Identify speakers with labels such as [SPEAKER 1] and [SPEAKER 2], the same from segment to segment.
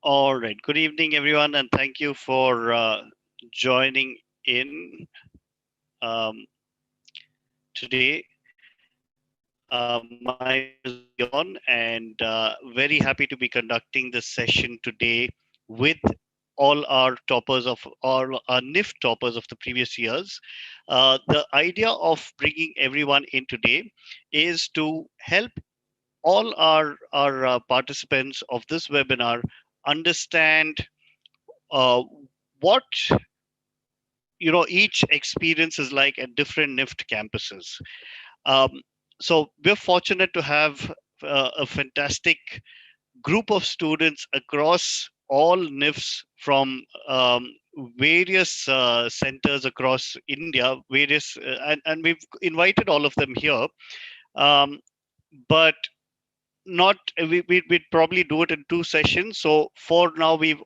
[SPEAKER 1] All right. Good evening, everyone, and thank you for joining in today. My name is Leon, and very happy to be conducting this session today with all our toppers of all our Nift toppers of the previous years. The idea of bringing everyone in today is to help all our participants of this webinar understand what each experience is like at different Nift campuses. Um, so we're fortunate to have a fantastic group of students across all Nifts from various centers across India, and we've invited all of them here. Um, but not we'd probably do it in two sessions. So for now we've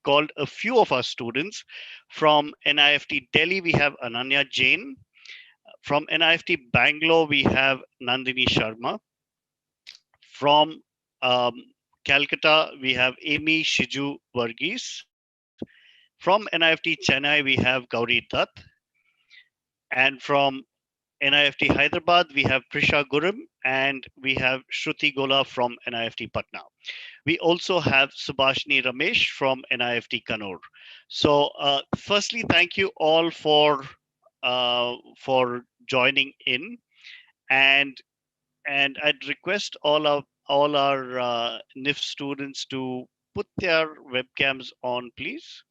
[SPEAKER 1] called a few of our students from NIFT Delhi. We have Ananya Jain. From NIFT Bangalore we have Nandini Sharma. From um, Calcutta we have Amy Shiju Varghese. From NIFT Chennai we have Gauri Dutt. And from NIFT Hyderabad we have Prisha Gurum, and we have Shruti Gola from NIFT Patna. We also have Subhashini Ramesh from NIFT Kannur. So, firstly, thank you all for joining in, and I'd request all our NIF students to put their webcams on, please.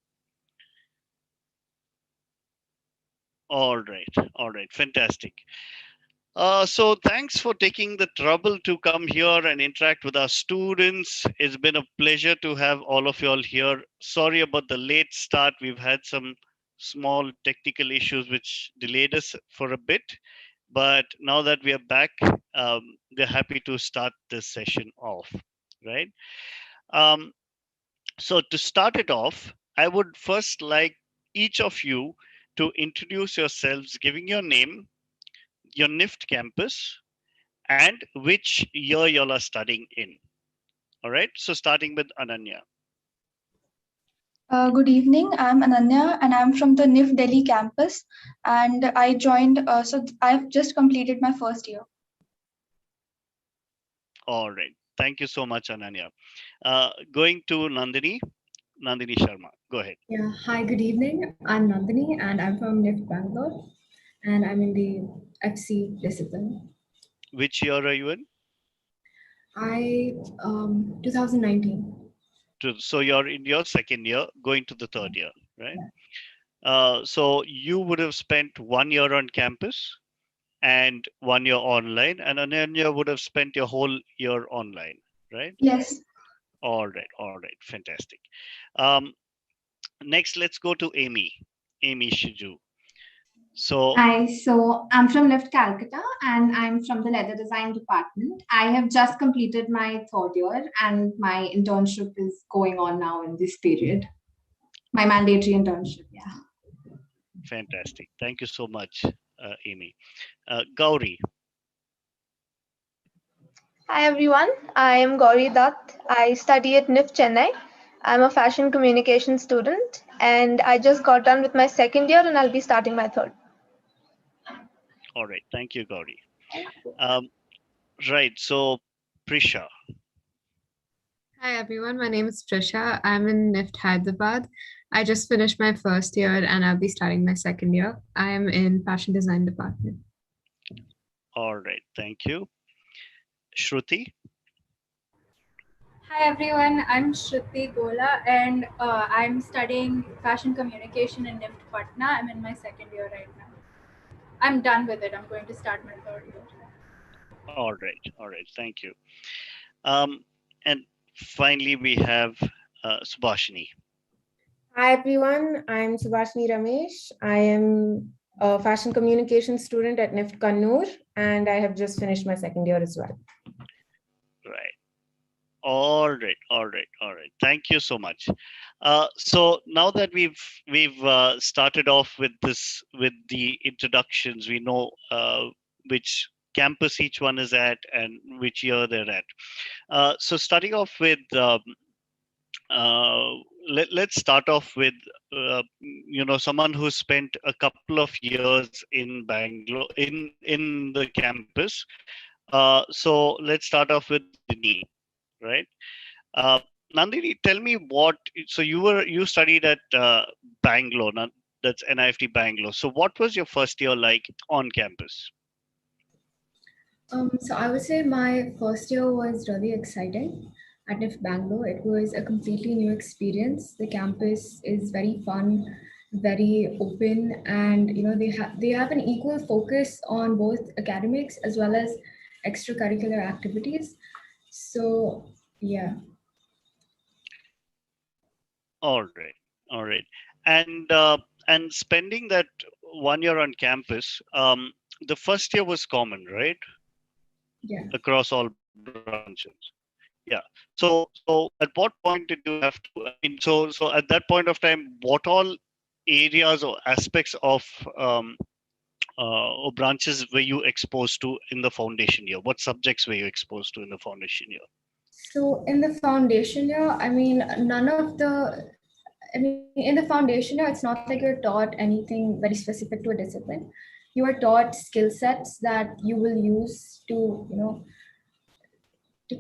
[SPEAKER 1] All right, fantastic. So thanks for taking the trouble to come here and interact with our students. It's been a pleasure to have all of you all here. Sorry about the late start. We've had some small technical issues which delayed us for a bit. But now that we are back, we're happy to start this session off, right? Um, so to start it off, I would first like each of you to introduce yourselves, giving your name, your NIFT campus, and which year y'all are studying in. All right, so starting with Ananya.
[SPEAKER 2] Good evening. I'm Ananya and I'm from the Nift Delhi campus. And I joined, I've just completed my first year.
[SPEAKER 1] All right, thank you so much, Ananya. Going to Nandini Sharma. Go ahead.
[SPEAKER 3] Yeah, hi, good evening. I'm Nandini and I'm from Nift Bangalore and I'm in the FC discipline.
[SPEAKER 1] Which year are you in?
[SPEAKER 3] 2019.
[SPEAKER 1] So you're in your second year, going to the third year, right? So you would have spent 1 year on campus and 1 year online, and Ananya would have spent your whole year online, right?
[SPEAKER 2] Yes.
[SPEAKER 1] All right, fantastic. Next, let's go to Amy Shiju. So,
[SPEAKER 4] Hi, so I'm from Nift Calcutta and I'm from the leather design department. I have just completed my third year and my internship is going on now in this period. My mandatory internship, yeah.
[SPEAKER 1] fantastic. Thank you so much, Amy. Gauri.
[SPEAKER 5] Hi everyone, I am Gauri Dutt. I study at Nift Chennai. I'm a fashion communication student and I just got done with my second year and I'll be starting my third.
[SPEAKER 1] All right, thank you, Gauri. Right, so Prisha.
[SPEAKER 6] Hi everyone, my name is Trisha. I'm in Nift Hyderabad. I just finished my first year and I'll be starting my second year. I am in fashion design department.
[SPEAKER 1] All right, thank you. Shruti.
[SPEAKER 7] Hi everyone, I'm Shruti Gola and I'm studying fashion communication in Nift Patna. I'm in my second year right now. I'm done with it. I'm going to start my third year.
[SPEAKER 1] All right, thank you. And finally, we have Subhashini.
[SPEAKER 8] Hi everyone, I'm Subhashini Ramesh. I am a fashion communication student at Nift Kannur and I have just finished my second year as well.
[SPEAKER 1] Right. All right. Thank you so much. So now that we've started off with the introductions, we know which campus each one is at and which year they're at. So starting off with uh, let's start off with someone who spent a couple of years in Bangalore in the campus. So let's start off with Nandini, right? Nandini, tell me what. So you studied at Bangalore. That's NIFT Bangalore. So what was your first year like on campus?
[SPEAKER 3] So I would say my first year was really exciting at Nift Bangalore. It was a completely new experience. The campus is very fun, very open, and they have an equal focus on both academics as well as extracurricular activities. So yeah.
[SPEAKER 1] All right, all right, and spending that 1 year on campus. The first year was common, right?
[SPEAKER 3] Yeah.
[SPEAKER 1] Across all branches. Yeah. So at what point did you have to? I mean, so at that point of time, what all areas or aspects of or branches were you exposed to in the foundation year? What subjects were you exposed to in the foundation year?
[SPEAKER 3] So in the foundation year, I mean, in the foundation year, it's not like you're taught anything very specific to a discipline. You are taught skill sets that you will use to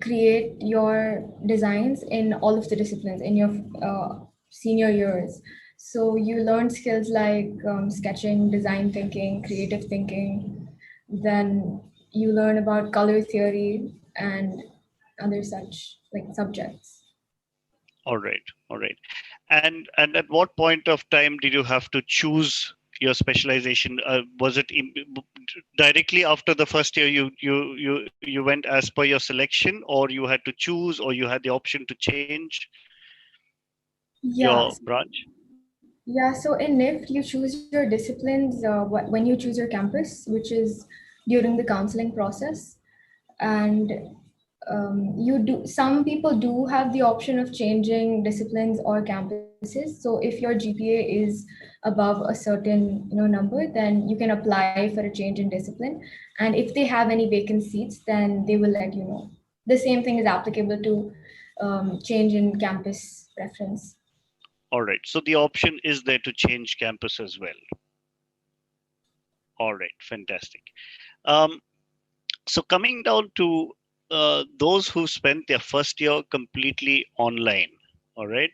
[SPEAKER 3] create your designs in all of the disciplines in your senior years. So you learn skills like sketching, design thinking, creative thinking. Then you learn about color theory and other such like subjects.
[SPEAKER 1] All right, all right. And at what point of time did you have to choose your specialization? Was it directly after the first year you went as per your selection, or you had to choose, or you had the option to change
[SPEAKER 3] Yeah.
[SPEAKER 1] your branch?
[SPEAKER 3] Yeah, so in Nift, you choose your disciplines when you choose your campus, which is during the counseling process. And some people do have the option of changing disciplines or campuses. So if your GPA is above a certain number, then you can apply for a change in discipline. And if they have any vacant seats, then they will let you know. The same thing is applicable to change in campus preference.
[SPEAKER 1] All right. So the option is there to change campus as well. All right. Fantastic. Um, so coming down to those who spent their first year completely online. All right.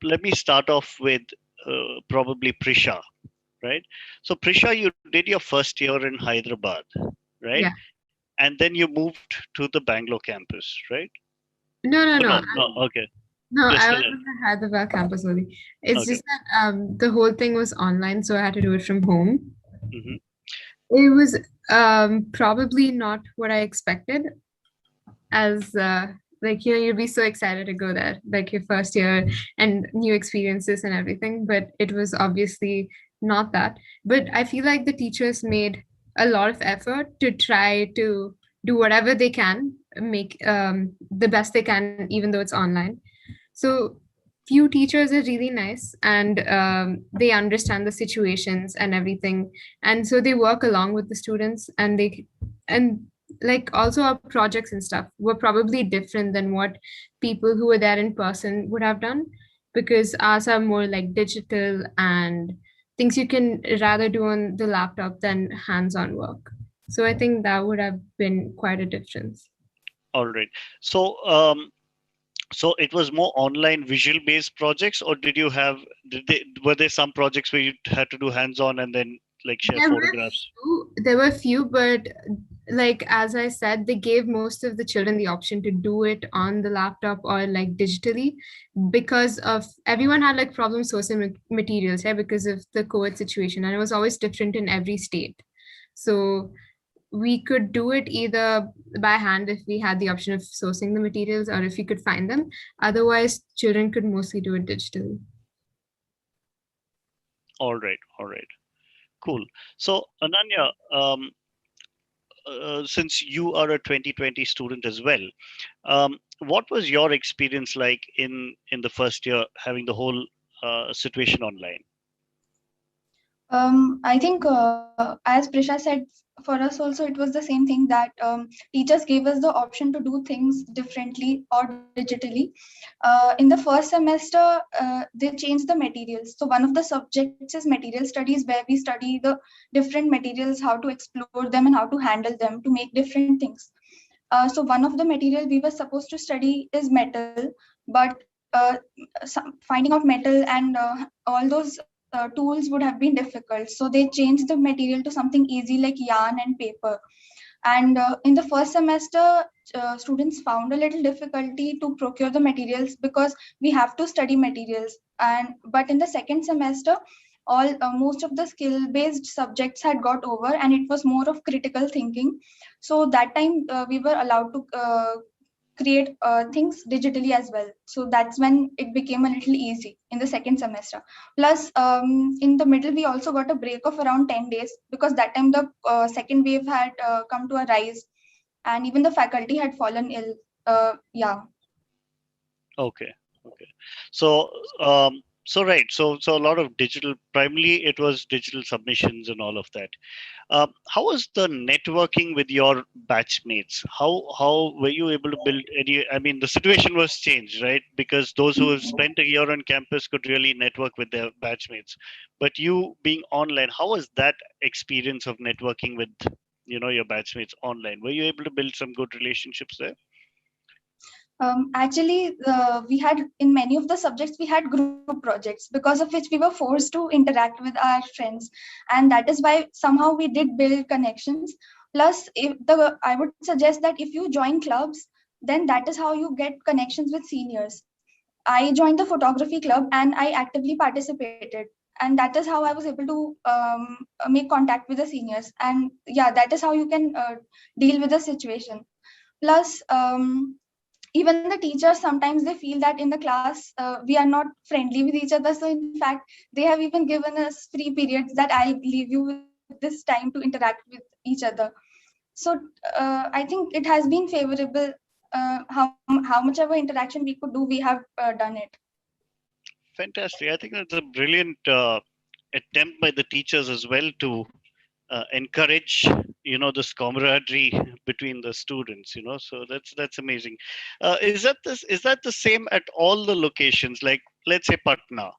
[SPEAKER 1] Let me start off with probably Prisha, right? So Prisha, you did your first year in Hyderabad, right?
[SPEAKER 6] Yeah.
[SPEAKER 1] And then you moved to the Bangalore campus, right?
[SPEAKER 6] No, no,
[SPEAKER 1] Oh,
[SPEAKER 6] no.
[SPEAKER 1] no. Okay.
[SPEAKER 6] No,
[SPEAKER 1] You're
[SPEAKER 6] I
[SPEAKER 1] still
[SPEAKER 6] was
[SPEAKER 1] in.
[SPEAKER 6] in the Hyderabad campus only. It's
[SPEAKER 1] Okay.
[SPEAKER 6] just that the whole thing was online, so I had to do it from home.
[SPEAKER 1] Hmm.
[SPEAKER 6] It was probably not what I expected, as like you'd be so excited to go there, like your first year and new experiences and everything. But it was obviously not that. But I feel like the teachers made a lot of effort to try to do whatever they can, make the best they can, even though it's online. So few teachers are really nice, and they understand the situations and everything, and so they work along with the students, and like also our projects and stuff were probably different than what people who were there in person would have done, because ours are more like digital and things you can rather do on the laptop than hands-on work. So I think that would have been quite a difference.
[SPEAKER 1] All right. So so it was more online visual based projects, or were there some projects where you had to do hands on and then like share photographs?
[SPEAKER 6] There were few, but like as I said, they gave most of the children the option to do it on the laptop or like digitally, because of everyone had like problem sourcing materials, yeah, because of the COVID situation, and it was always different in every state. So we could do it either by hand if we had the option of sourcing the materials, or if we could find them. Otherwise, children could mostly do it digitally.
[SPEAKER 1] All right, all right, cool. So Ananya, since you are a 2020 student as well, what was your experience like in the first year having the whole situation online?
[SPEAKER 2] I think, as Prisha said, for us also it was the same thing that teachers gave us the option to do things differently or digitally. In the first semester, they changed the materials. So one of the subjects is material studies, where we study the different materials, how to explore them and how to handle them to make different things. So one of the material we were supposed to study is metal, but finding out metal and all those tools would have been difficult. So they changed the material to something easy like yarn and paper. And in the first semester, students found a little difficulty to procure the materials because we have to study materials. And but in the second semester, all most of the skill-based subjects had got over, and it was more of critical thinking. So that time we were allowed to create things digitally as well. So that's when it became a little easy in the second semester. Plus, in the middle, we also got a break of around 10 days because that time the second wave had come to a rise, and even the faculty had fallen ill. Yeah.
[SPEAKER 1] Okay. Okay. So, right. So a lot of digital. Primarily, it was digital submissions and all of that. How was the networking with your batchmates? How were you able to build any? I mean, the situation was changed, right? Because those who have spent a year on campus could really network with their batchmates. But you being online, how was that experience of networking with your batchmates online? Were you able to build some good relationships there?
[SPEAKER 2] Actually, we had in many of the subjects we had group projects, because of which we were forced to interact with our friends, and that is why somehow we did build connections. Plus, if the I would suggest that if you join clubs, then that is how you get connections with seniors. I joined the photography club and I actively participated, and that is how I was able to make contact with the seniors. And yeah, that is how you can deal with the situation. Plus, even the teachers sometimes they feel that in the class we are not friendly with each other, so in fact they have even given us free periods that I'll leave you with this time to interact with each other. So I think it has been favorable. How much ever interaction we could do, we have done it.
[SPEAKER 1] Fantastic. I think that's a brilliant attempt by the teachers as well to encourage this camaraderie between the students. So that's amazing. Is that the same at all the locations, like let's say Patna?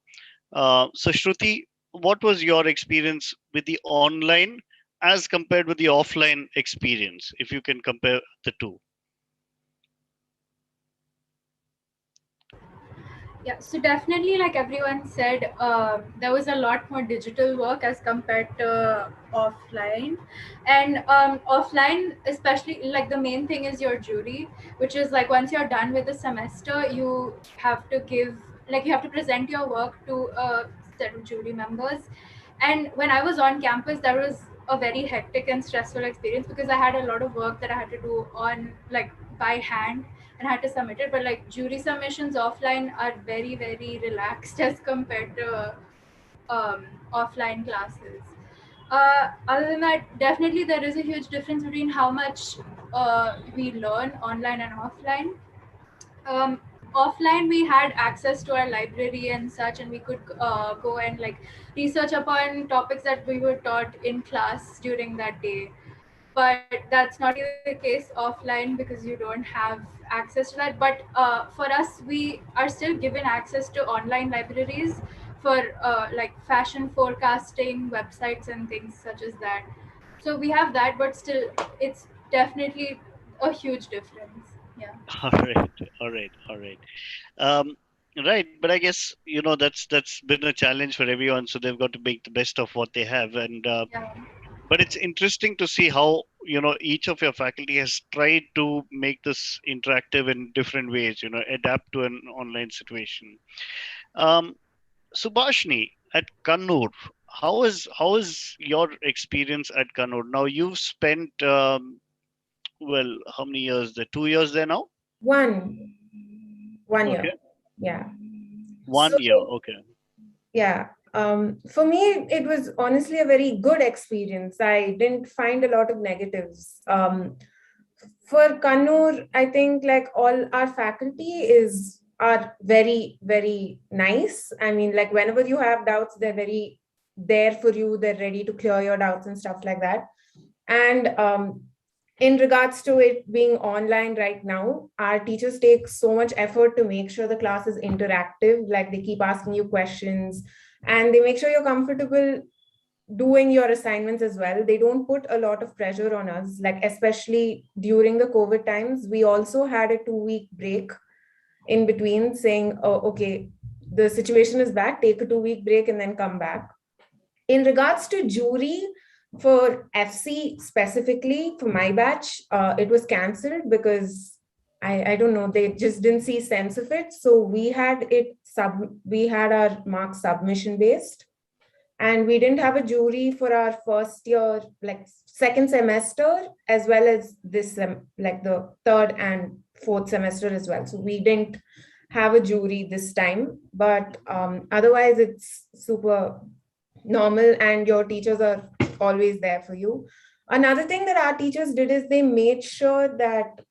[SPEAKER 1] So Shruti, what was your experience with the online as compared with the offline experience, if you can compare the two?
[SPEAKER 7] Yeah, so definitely, like everyone said, there was a lot more digital work as compared to offline. And offline, especially, like the main thing is your jury, which is like once you're done with the semester, you have to you have to present your work to a set of jury members. And when I was on campus, that was a very hectic and stressful experience because I had a lot of work that I had to do on like by hand and had to submit it. But like jury submissions offline are very, very relaxed as compared to offline classes. Other than that, definitely there is a huge difference between how much we learn online and offline. um, Offline we had access to our library and such, and we could go and like research upon topics that we were taught in class during that day. But that's not really the case offline because you don't have access to that. But for us, we are still given access to online libraries for like fashion forecasting websites and things such as that. So we have that, but still it's definitely a huge difference. Yeah.
[SPEAKER 1] All right, all right, all right. Um, right, but I guess that's been a challenge for everyone, so they've got to make the best of what they have. And
[SPEAKER 7] Yeah.
[SPEAKER 1] but it's interesting to see how each of your faculty has tried to make this interactive in different ways. Adapt to an online situation. Um, Subhashni, at Kannur, how is your experience at Kannur? Now you've spent well, how many years there? 2 years there now.
[SPEAKER 8] One, 1 year.
[SPEAKER 1] Okay,
[SPEAKER 8] Yeah. So
[SPEAKER 1] 1 year. Okay.
[SPEAKER 8] yeah, for me, it was honestly a very good experience. I didn't find a lot of negatives. For Kannur, I think like all our faculty are very, very nice. I mean, like whenever you have doubts, they're very there for you. They're ready to clear your doubts and stuff like that. And in regards to it being online right now, our teachers take so much effort to make sure the class is interactive. Like they keep asking you questions and they make sure you're comfortable doing your assignments as well. They don't put a lot of pressure on us, like especially during the COVID times. We also had a 2-week break in between saying, oh, okay, the situation is bad, take a 2-week break and then come back. In regards to jury, for FC specifically, for my batch, it was cancelled because I don't know, they just didn't see sense of it. So we had our marks submission based, and we didn't have a jury for our first year, like second semester, as well as this like the third and fourth semester as well. So we didn't have a jury this time, but otherwise it's super normal and your teachers are always there for you. Another thing that our teachers did is they made sure that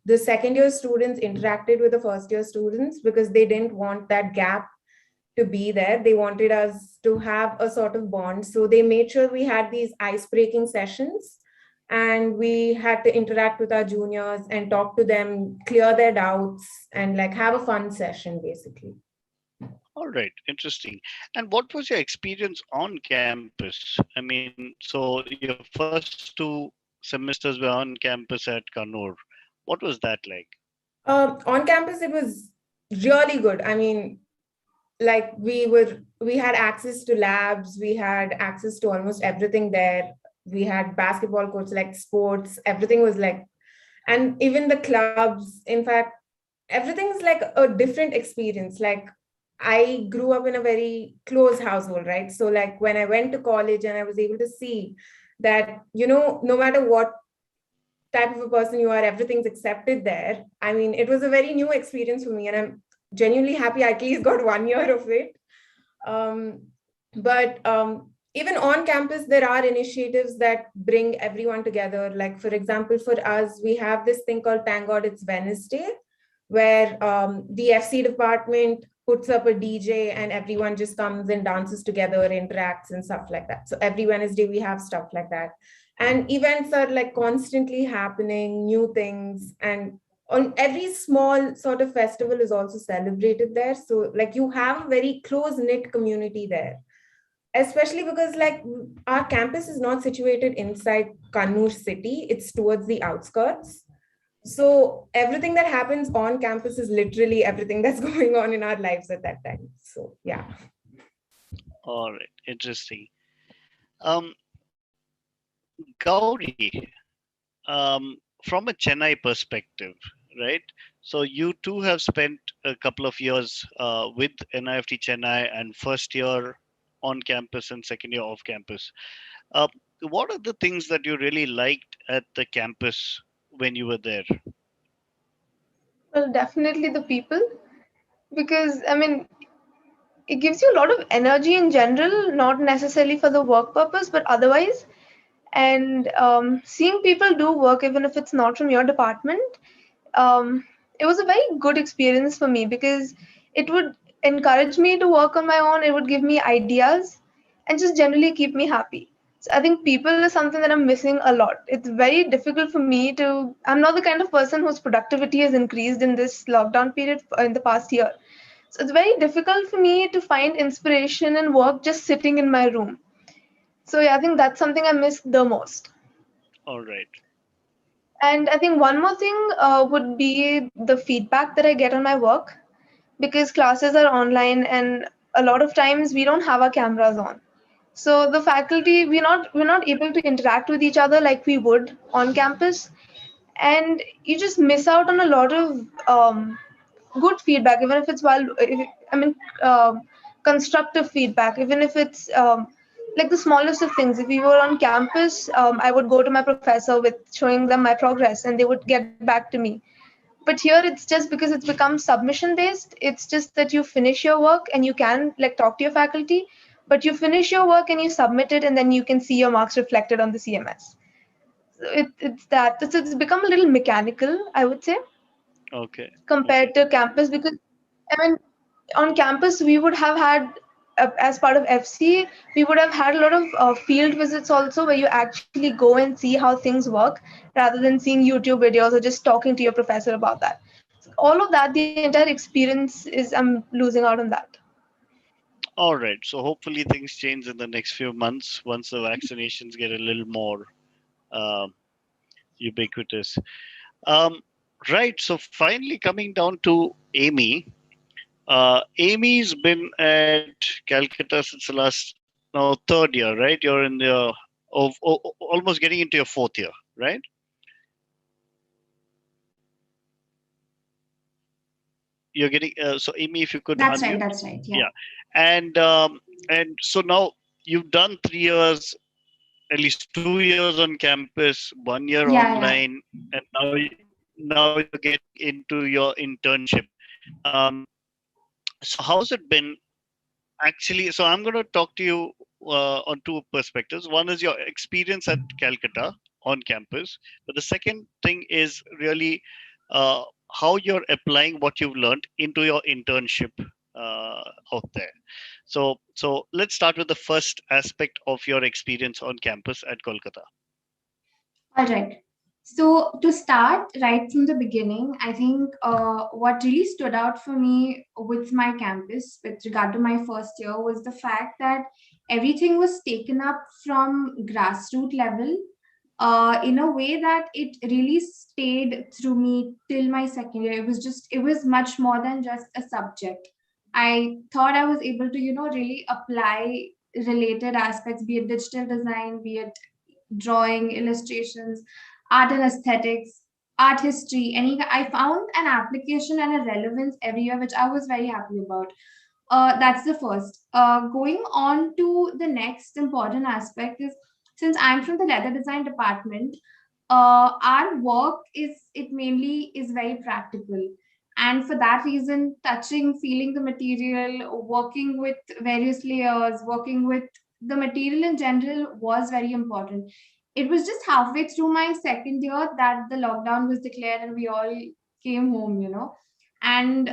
[SPEAKER 8] the second year students interacted with the first year students, because they didn't want that gap to be there. They wanted us to have a sort of bond. So they made sure we had these ice-breaking sessions and we had to interact with our juniors and talk to them, clear their doubts, and like have a fun session basically.
[SPEAKER 1] All right, interesting. And what was your experience on campus? I mean, so your first 2 semesters were on campus at Kannur. What was that like?
[SPEAKER 8] On campus, it was really good. I mean, like we had access to labs, we had access to almost everything there. We had basketball courts, like sports, everything was like, and even the clubs. In fact, everything's like a different experience. Like I grew up in a very close household, right? So like when I went to college and I was able to see that, you know, no matter what type of a person you are, everything's accepted there. I mean, it was a very new experience for me, and I'm genuinely happy I at least got 1 year of it. But even on campus, there are initiatives that bring everyone together. Like, for example, for us, we have this thing called Thank God It's Wednesday, where the FC department puts up a DJ and everyone just comes and dances together, interacts and stuff like that. So every Wednesday we have stuff like that. And events are like constantly happening, new things, and on every small sort of festival is also celebrated there. So like you have a very close knit community there, especially because like our campus is not situated inside Kannur city, it's towards the outskirts. So everything that happens on campus is literally everything that's going on in our lives at that time. So yeah.
[SPEAKER 1] All right, interesting. Um, Gauri, from a Chennai perspective, right? So you too have spent a couple of years with NIFT Chennai, and first year on campus and second year off campus. Uh, what are the things that you really liked at the campus when you were there?
[SPEAKER 5] Well, definitely the people, because I mean, it gives you a lot of energy in general, not necessarily for the work purpose, but otherwise. And seeing people do work, even if it's not from your department, um, it was a very good experience for me because it would encourage me to work on my own. It would give me ideas and just generally keep me happy. So I think people is something that I'm missing a lot. It's very difficult for me to. I'm not the kind of person whose productivity has increased in this lockdown period in the past year. So it's very difficult for me to find inspiration and work just sitting in my room. So yeah, I think that's something I miss the most.
[SPEAKER 1] All right.
[SPEAKER 5] And I think one more thing would be the feedback that I get on my work, because classes are online and a lot of times we don't have our cameras on. So the faculty, we're not able to interact with each other like we would on campus, and you just miss out on a lot of good feedback, even if it's I mean, constructive feedback, even if it's like the smallest of things. If we were on campus, I would go to my professor with showing them my progress, and they would get back to me. But here, it's just because it's become submission based. It's just that you finish your work and you can like talk to your faculty, but you finish your work and you submit it, and then you can see your marks reflected on the CMS. So it's become a little mechanical, I would say,
[SPEAKER 1] Okay.
[SPEAKER 5] compared to campus, because I mean, on campus we would have had as part of FC, we would have had a lot of field visits also, where you actually go and see how things work rather than seeing YouTube videos or just talking to your professor about that. All of that, the entire experience is, I'm losing out on that.
[SPEAKER 1] All right. So hopefully things change in the next few months once the vaccinations get a little more um, ubiquitous. Um, right. So finally coming down to Amy. Amy's been at Calcutta since the last now third year, right? You're in the almost getting into your fourth year, right? You're getting so Amy, if you could
[SPEAKER 4] That's right.
[SPEAKER 1] unmute,
[SPEAKER 4] That's right. Yeah.
[SPEAKER 1] yeah, and so now you've done 3 years, at least 2 years on campus, 1 year
[SPEAKER 4] Yeah. Yeah.
[SPEAKER 1] online, and now you're getting into your internship. Um, so how's it been actually? So I'm going to talk to you on two perspectives. One is your experience at Calcutta on campus, but the second thing is really uh, how you're applying what you've learned into your internship out there. So let's start with the first aspect of your experience on campus at Kolkata.
[SPEAKER 4] All right. So to start right from the beginning, I think what really stood out for me with my campus, with regard to my first year, was the fact that everything was taken up from grassroots level in a way that it really stayed through me till my second year. It was much more than just a subject. I thought I was able to, really apply related aspects, be it digital design, be it drawing, illustrations, art and aesthetics, art history. I found an application and a relevance everywhere, which I was very happy about. That's the first. Going on to the next important aspect is, since I'm from the leather design department, our work is it mainly is very practical, and for that reason, touching, feeling the material, working with various layers, working with the material in general was very important. It was just halfway through my second year that the lockdown was declared and we all came home. And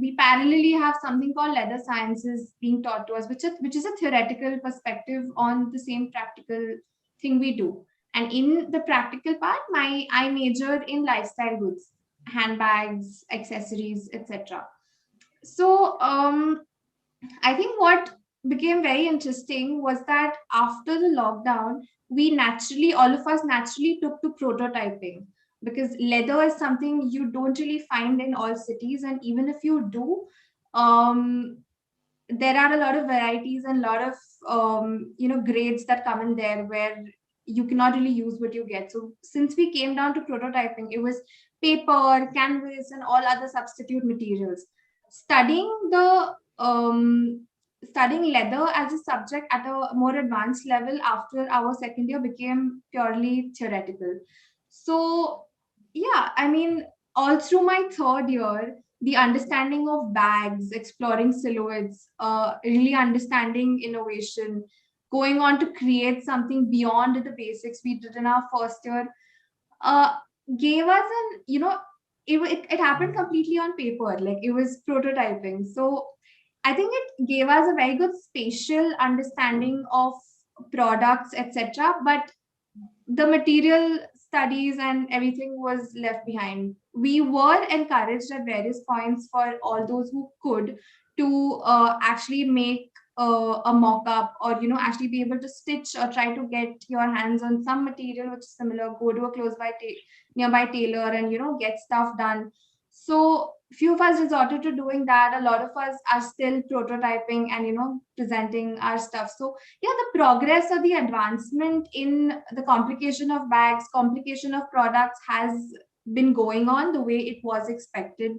[SPEAKER 4] we parallelly have something called leather sciences being taught to us, which is a theoretical perspective on the same practical thing we do. And in the practical part, I majored in lifestyle goods, handbags, accessories, etc. So I think what became very interesting was that after the lockdown, all of us naturally took to prototyping, because leather is something you don't really find in all cities. And even if you do, um, there are a lot of varieties and a lot of grades that come in there where you cannot really use what you get. So since we came down to prototyping, it was paper, canvas, and all other substitute materials. studying the Studying leather as a subject at a more advanced level after our second year became purely theoretical. So yeah, I mean, all through my third year, the understanding of bags, exploring silhouettes, really understanding innovation, going on to create something beyond the basics we did in our first year, uh, gave us it happened completely on paper, like it was prototyping. So I think it gave us a very good spatial understanding of products, etc. But the material studies and everything was left behind. We were encouraged at various points for all those who could to actually make a mock-up, or actually be able to stitch or try to get your hands on some material which is similar, go to a nearby tailor and get stuff done. So few of us resorted to doing that. A lot of us are still prototyping and presenting our stuff. So yeah, the progress or the advancement in the complication of bags, complication of products has been going on the way it was expected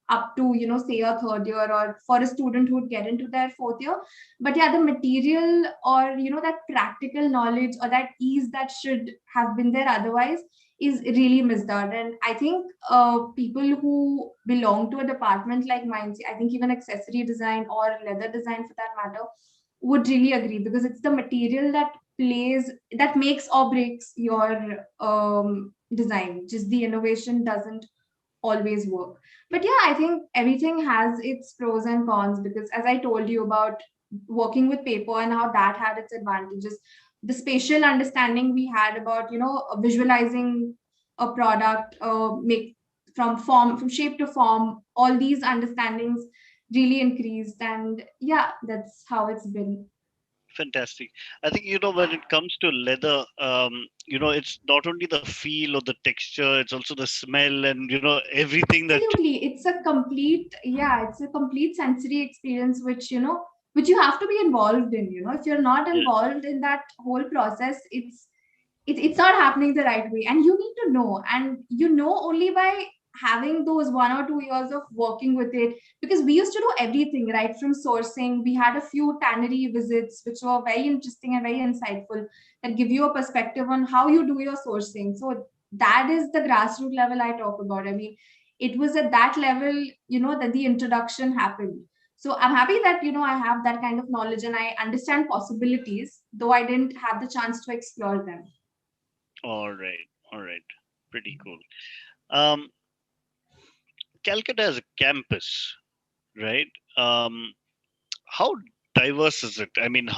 [SPEAKER 4] up to say a third year, or for a student who would get into their fourth year. But yeah, the material, or that practical knowledge or that ease that should have been there otherwise, is really missed out. And I think people who belong to a department like mine, I think even accessory design or leather design for that matter, would really agree, because it's the material that makes or breaks your design. Just the innovation doesn't always work. But yeah, I think everything has its pros and cons, because as I told you about working with paper and how that had its advantages. The spatial understanding we had about, visualizing a product, make from shape to form, all these understandings really increased. And yeah, that's how it's been.
[SPEAKER 1] Fantastic. I think, when it comes to leather, it's not only the feel or the texture, it's also the smell and, everything that.
[SPEAKER 4] Absolutely, it's a complete sensory experience, which you have to be involved in. If you're not
[SPEAKER 1] Yeah,
[SPEAKER 4] involved in that whole process, it's not happening the right way, and you need to know, and only by having those 1 or 2 years of working with it, because we used to do everything right from sourcing. We had a few tannery visits which were very interesting and very insightful, that give you a perspective on how you do your sourcing. So that is the grassroots level I talk about. I mean, it was at that level, that the introduction happened. So I'm happy that I have that kind of knowledge and I understand possibilities, though I didn't have the chance to explore them.
[SPEAKER 1] all right, all right. Pretty cool. Um, Calcutta as a campus, right? How diverse is it? I mean,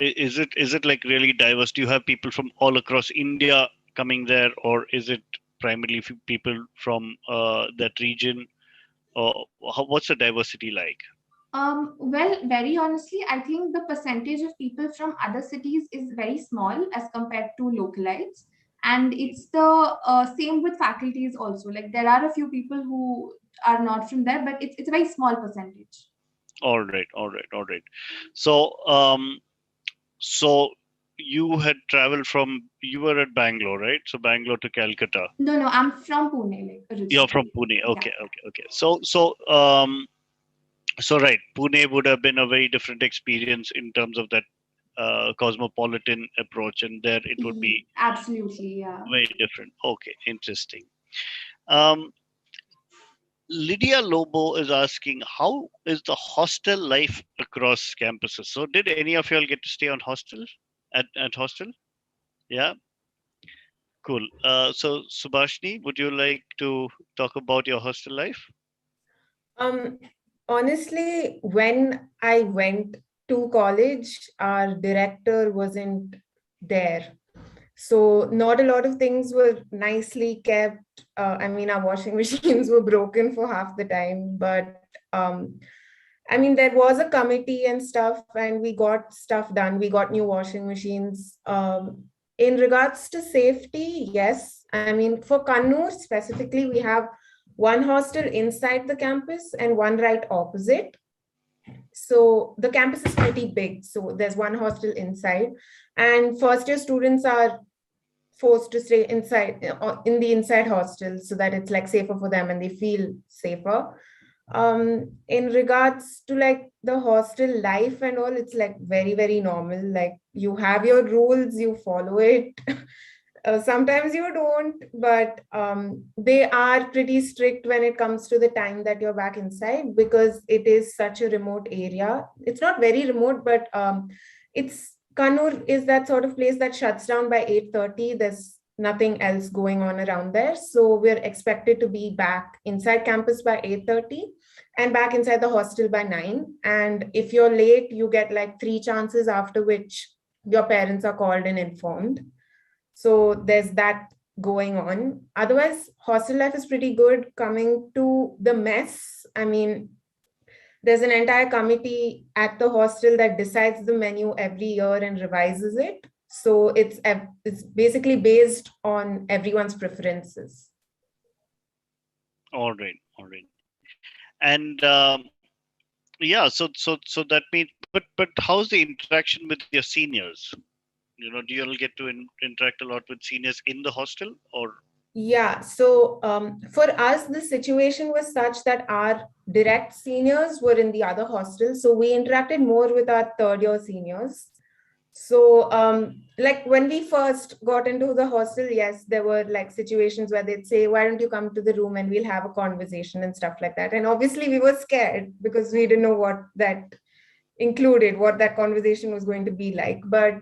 [SPEAKER 1] is it like really diverse? Do you have people from all across India coming there, or is it primarily people from that region? Or what's the diversity like?
[SPEAKER 4] Well, very honestly, I think the percentage of people from other cities is very small as compared to localites. And it's the same with faculties also. Like, there are a few people who are not from there, but it's a very small percentage.
[SPEAKER 1] All right, all right, all right. So you had traveled you were at Bangalore, right? So Bangalore to Calcutta.
[SPEAKER 4] No, I'm from Pune, like
[SPEAKER 1] You're
[SPEAKER 4] originally.
[SPEAKER 1] from Pune.
[SPEAKER 4] Yeah.
[SPEAKER 1] Okay, okay, okay. So right, Pune would have been a very different experience in terms of that cosmopolitan approach, and there it would be
[SPEAKER 4] Absolutely, yeah.
[SPEAKER 1] very different. Okay, interesting. Um, Lydia Lobo is asking, how is the hostel life across campuses? So, did any of y'all get to stay on hostel at hostel? Yeah, cool. So, Subhashni, would you like to talk about your hostel life?
[SPEAKER 8] Um, Honestly, when I went to college, our director wasn't there. So not a lot of things were nicely kept. I mean, our washing machines were broken for half the time, but I mean, there was a committee and stuff, and we got stuff done. We got new washing machines. In regards to safety, yes. I mean, for Kannur specifically, we have one hostel inside the campus and one right opposite. So the campus is pretty big. So there's one hostel inside, and first year students are forced to stay inside in the inside hostel so that it's like safer for them and they feel safer. In regards to like the hostel life and all, it's like very, very normal. Like, you have your rules, you follow it. Sometimes you don't, but they are pretty strict when it comes to the time that you're back inside, because it is such a remote area. It's not very remote, but it's Kannur is that sort of place that shuts down by 8:30. There's nothing else going on around there. So we're expected to be back inside campus by 8:30 and back inside the hostel by 9. And if you're late, you get like 3 chances, after which your parents are called and informed. So there's that going on. Otherwise, hostel life is pretty good. Coming to the mess, I mean, there's an entire committee at the hostel that decides the menu every year and revises it. So it's basically based on everyone's preferences.
[SPEAKER 1] All right, all right. And yeah, so that means, but how's the interaction with your seniors? Do you all get to interact a lot with seniors in the hostel, or?
[SPEAKER 8] Yeah, so for us, the situation was such that our direct seniors were in the other hostel. So we interacted more with our third year seniors. So like when we first got into the hostel, yes, there were like situations where they'd say, why don't you come to the room and we'll have a conversation and stuff like that. And obviously we were scared because we didn't know what that included, what that conversation was going to be like. But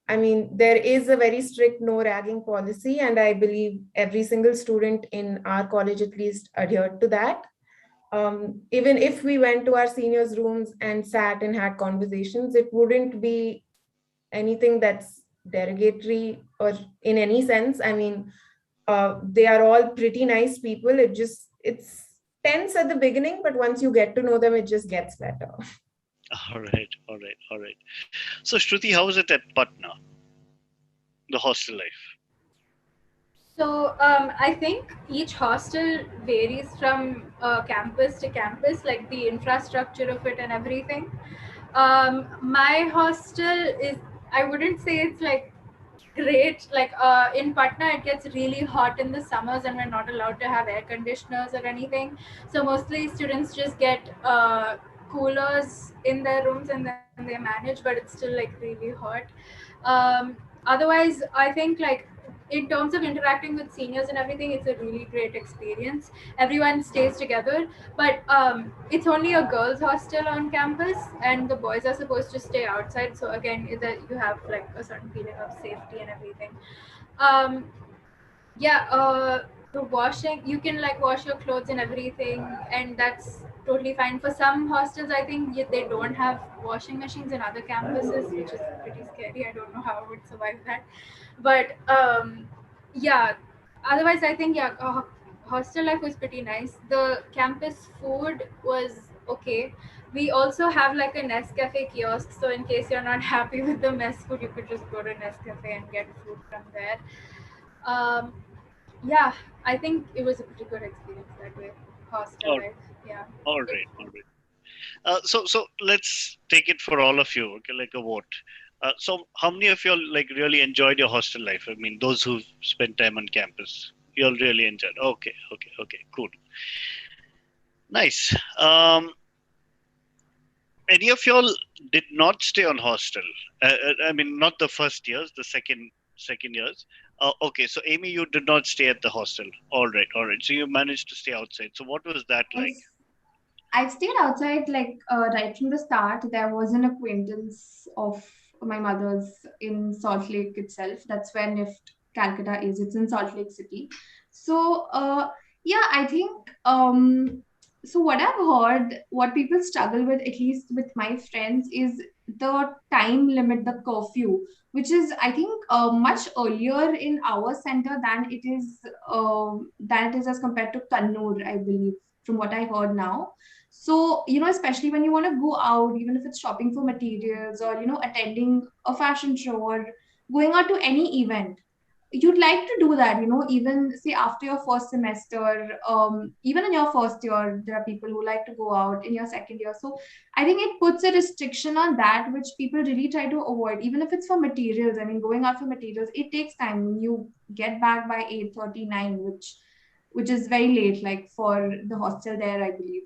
[SPEAKER 8] I mean, there is a very strict no ragging policy, and I believe every single student in our college at least adhered to that. Even if we went to our seniors' rooms and sat and had conversations, it wouldn't be anything that's derogatory or in any sense. I mean, they are all pretty nice people. It's tense at the beginning, but once you get to know them, it just gets better.
[SPEAKER 1] All right, all right, all right. So, Shruti, how is it at Patna, the hostel life?
[SPEAKER 7] So I think each hostel varies from campus to campus, like the infrastructure of it and everything. My hostel is, I wouldn't say it's like great. Like in Patna, it gets really hot in the summers, and we're not allowed to have air conditioners or anything. So mostly students just get coolers in their rooms, and then they manage. But it's still like really hot. Um, Otherwise, I think like in terms of interacting with seniors and everything, it's a really great experience. Everyone stays together, but it's only a girls' hostel on campus, and the boys are supposed to stay outside. So again, you have like a certain feeling of safety and everything. Um, yeah, the washing, you can like wash your clothes and everything, and that's totally fine. For some hostels, I think they don't have washing machines in other campuses, which is pretty scary. I don't know how I would survive that. But yeah, otherwise, I think, yeah, hostel life was pretty nice. The campus food was okay. We also have like a Nescafe kiosk, so in case you're not happy with the mess food, you could just go to Nescafe and get food from there. um, yeah, I think it was a pretty good experience that way. Hostel
[SPEAKER 1] All,
[SPEAKER 7] life, yeah.
[SPEAKER 1] all right, all right. So let's take it for all of you, okay, like a vote. So how many of you all like really enjoyed your hostel life? I mean, those who spent time on campus, you all really enjoyed. Okay, okay, okay, cool, nice. Any of y'all did not stay on hostel? I mean, not the first years, the second years. Okay, so Amy, you did not stay at the hostel. All right, all right. So you managed to stay outside. So what was that like?
[SPEAKER 4] I've stayed outside like right from the start. There was an acquaintance of my mother's in Salt Lake itself. That's where Nift Calcutta is. It's in Salt Lake City. So yeah, I think so what I've heard, what people struggle with, at least with my friends, is the time limit, the curfew, which is I think much earlier in our center than it is as compared to Kannur, I believe, from what I heard now. So, especially when you want to go out, even if it's shopping for materials or, attending a fashion show or going out to any event, you'd like to do that, even say after your first semester, even in your first year, there are people who like to go out in your second year. So I think it puts a restriction on that, which people really try to avoid, even if it's for materials. I mean, going out for materials, it takes time. You get back by 8:39, which is very late, like for the hostel there, I believe.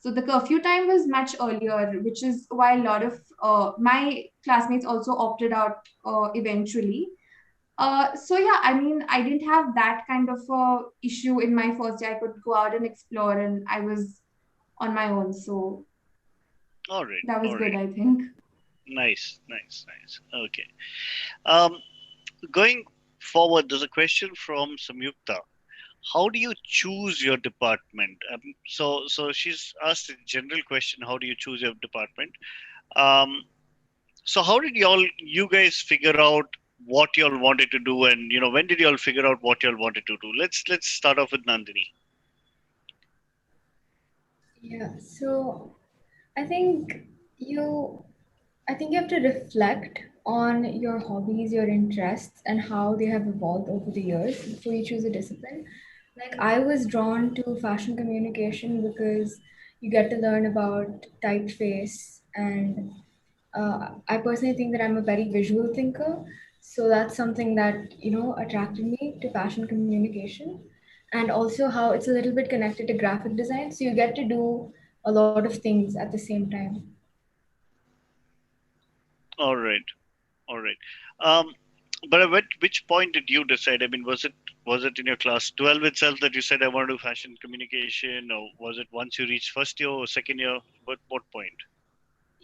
[SPEAKER 4] So the curfew time was much earlier, which is why a lot of my classmates also opted out eventually. So yeah, I mean, I didn't have that kind of issue in my first year. I could go out and explore, and I was on my own, so
[SPEAKER 1] All right,
[SPEAKER 4] that was
[SPEAKER 1] all
[SPEAKER 4] good,
[SPEAKER 1] right.
[SPEAKER 4] I think.
[SPEAKER 1] Nice, nice, nice. Okay. Um, Going forward, there's a question from Samyukta. How do you choose your department? So she's asked a general question. How do you choose your department? Um, so how did you guys figure out what y'all wanted to do, and when did y'all figure out what y'all wanted to do? Let's start off with Nandini.
[SPEAKER 3] Yeah, so I think you I think you have to reflect on your hobbies, your interests, and how they have evolved over the years before you choose a discipline. Like, I was drawn to fashion communication because you get to learn about typeface, and I personally think that I'm a very visual thinker. So that's something that, attracted me to fashion communication, and also how it's a little bit connected to graphic design. So you get to do a lot of things at the same time.
[SPEAKER 1] All right, all right. Um, but at which point did you decide? I mean, was it in your class 12 itself that you said I want to do fashion communication, or was it once you reached first year or second year? What point?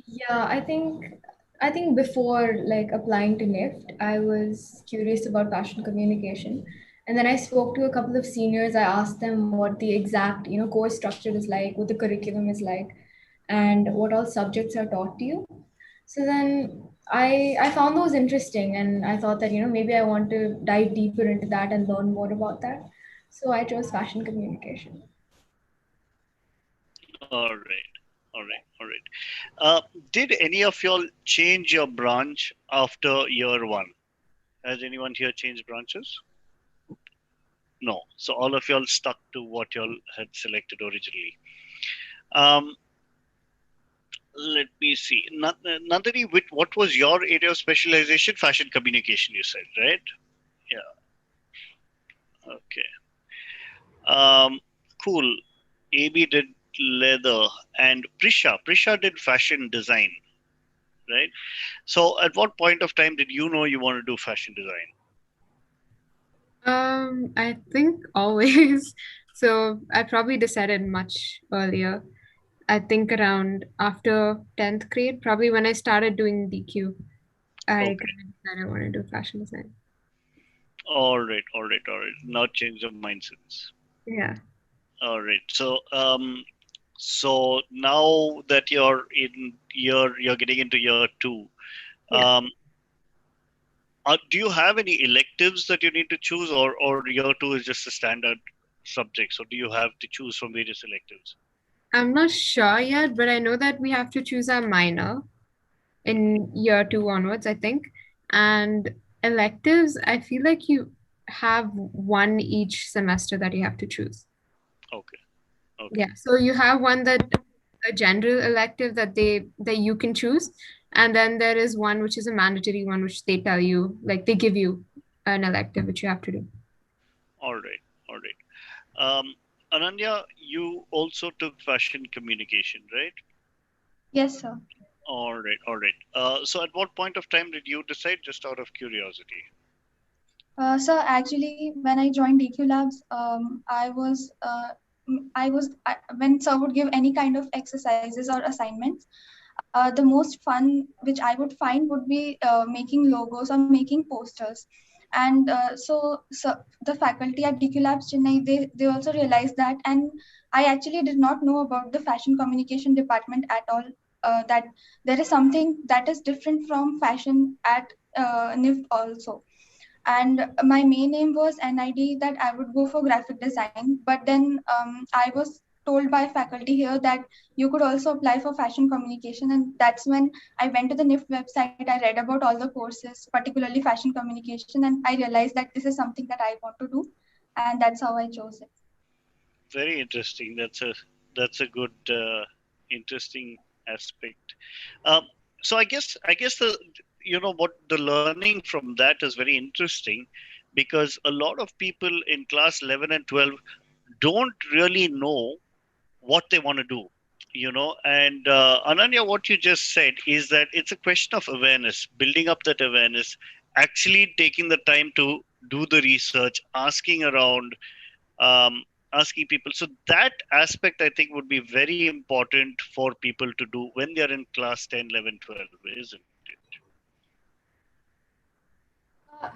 [SPEAKER 3] Yeah, I think before like applying to Nift, I was curious about fashion communication, And then I spoke to a couple of seniors. I asked them what the exact, course structure is like, what the curriculum is like, and what all subjects are taught to you. So then I found those interesting, and I thought that, maybe I want to dive deeper into that and learn more about that. So I chose fashion communication.
[SPEAKER 1] All right, all right, all right. Did any of y'all change your branch after year one? Has anyone here changed branches? No. So all of y'all stuck to what y'all had selected originally. Um, Let me see. Nandini, what was your area of specialization? Fashion communication, you said, right? Yeah. Okay. Cool. AB did leather, and Prisha did fashion design, right? So, at what point of time did you know you want to do fashion design?
[SPEAKER 6] I think always. So I probably decided much earlier. I think around after 10th grade, probably when I started doing DQ, I
[SPEAKER 1] Okay.
[SPEAKER 6] kind of decided I want to do fashion design.
[SPEAKER 1] All right. All right. All right. Now change your mind since.
[SPEAKER 6] Yeah.
[SPEAKER 1] All right. So now that you're getting into year two,
[SPEAKER 6] Yeah.
[SPEAKER 1] um, do you have any electives that you need to choose, or year two is just a standard subject? So do you have to choose from various electives?
[SPEAKER 6] I'm not sure yet, but I know that we have to choose our minor in year two onwards, I think. And electives, I feel like you have one each semester that you have to choose.
[SPEAKER 1] Okay. Okay.
[SPEAKER 6] Yeah. So you have one that a general elective that you can choose, and then there is one which is a mandatory one, which they tell you, like they give you an elective which you have to do.
[SPEAKER 1] All right. All right. Ananya, you also took fashion communication, right?
[SPEAKER 2] Yes, sir.
[SPEAKER 1] All right. All right. So at what point of time did you decide, just out of curiosity?
[SPEAKER 2] So actually, when I joined DQ Labs, when sir would give any kind of exercises or assignments, the most fun which I would find would be making logos or making posters. And so the faculty at DQ Labs Chennai, they also realized that, and I actually did not know about the fashion communication department at all. That there is something that is different from fashion at Nift also. And my main aim was NID, that I would go for graphic design. But then I was told by faculty here that you could also apply for fashion communication, and that's when I went to the Nift website. I read about all the courses, particularly fashion communication, and I realized that this is something that I want to do, and that's how I chose it.
[SPEAKER 1] Very interesting. That's a good interesting aspect. Um, so I guess what the learning from that is very interesting, because a lot of people in class 11 and 12 don't really know what they want to do. And Ananya, what you just said is that it's a question of awareness, building up that awareness, actually taking the time to do the research, asking around, um, asking people. So that aspect, I think, would be very important for people to do when they're in class 10, 11, 12, isn't it?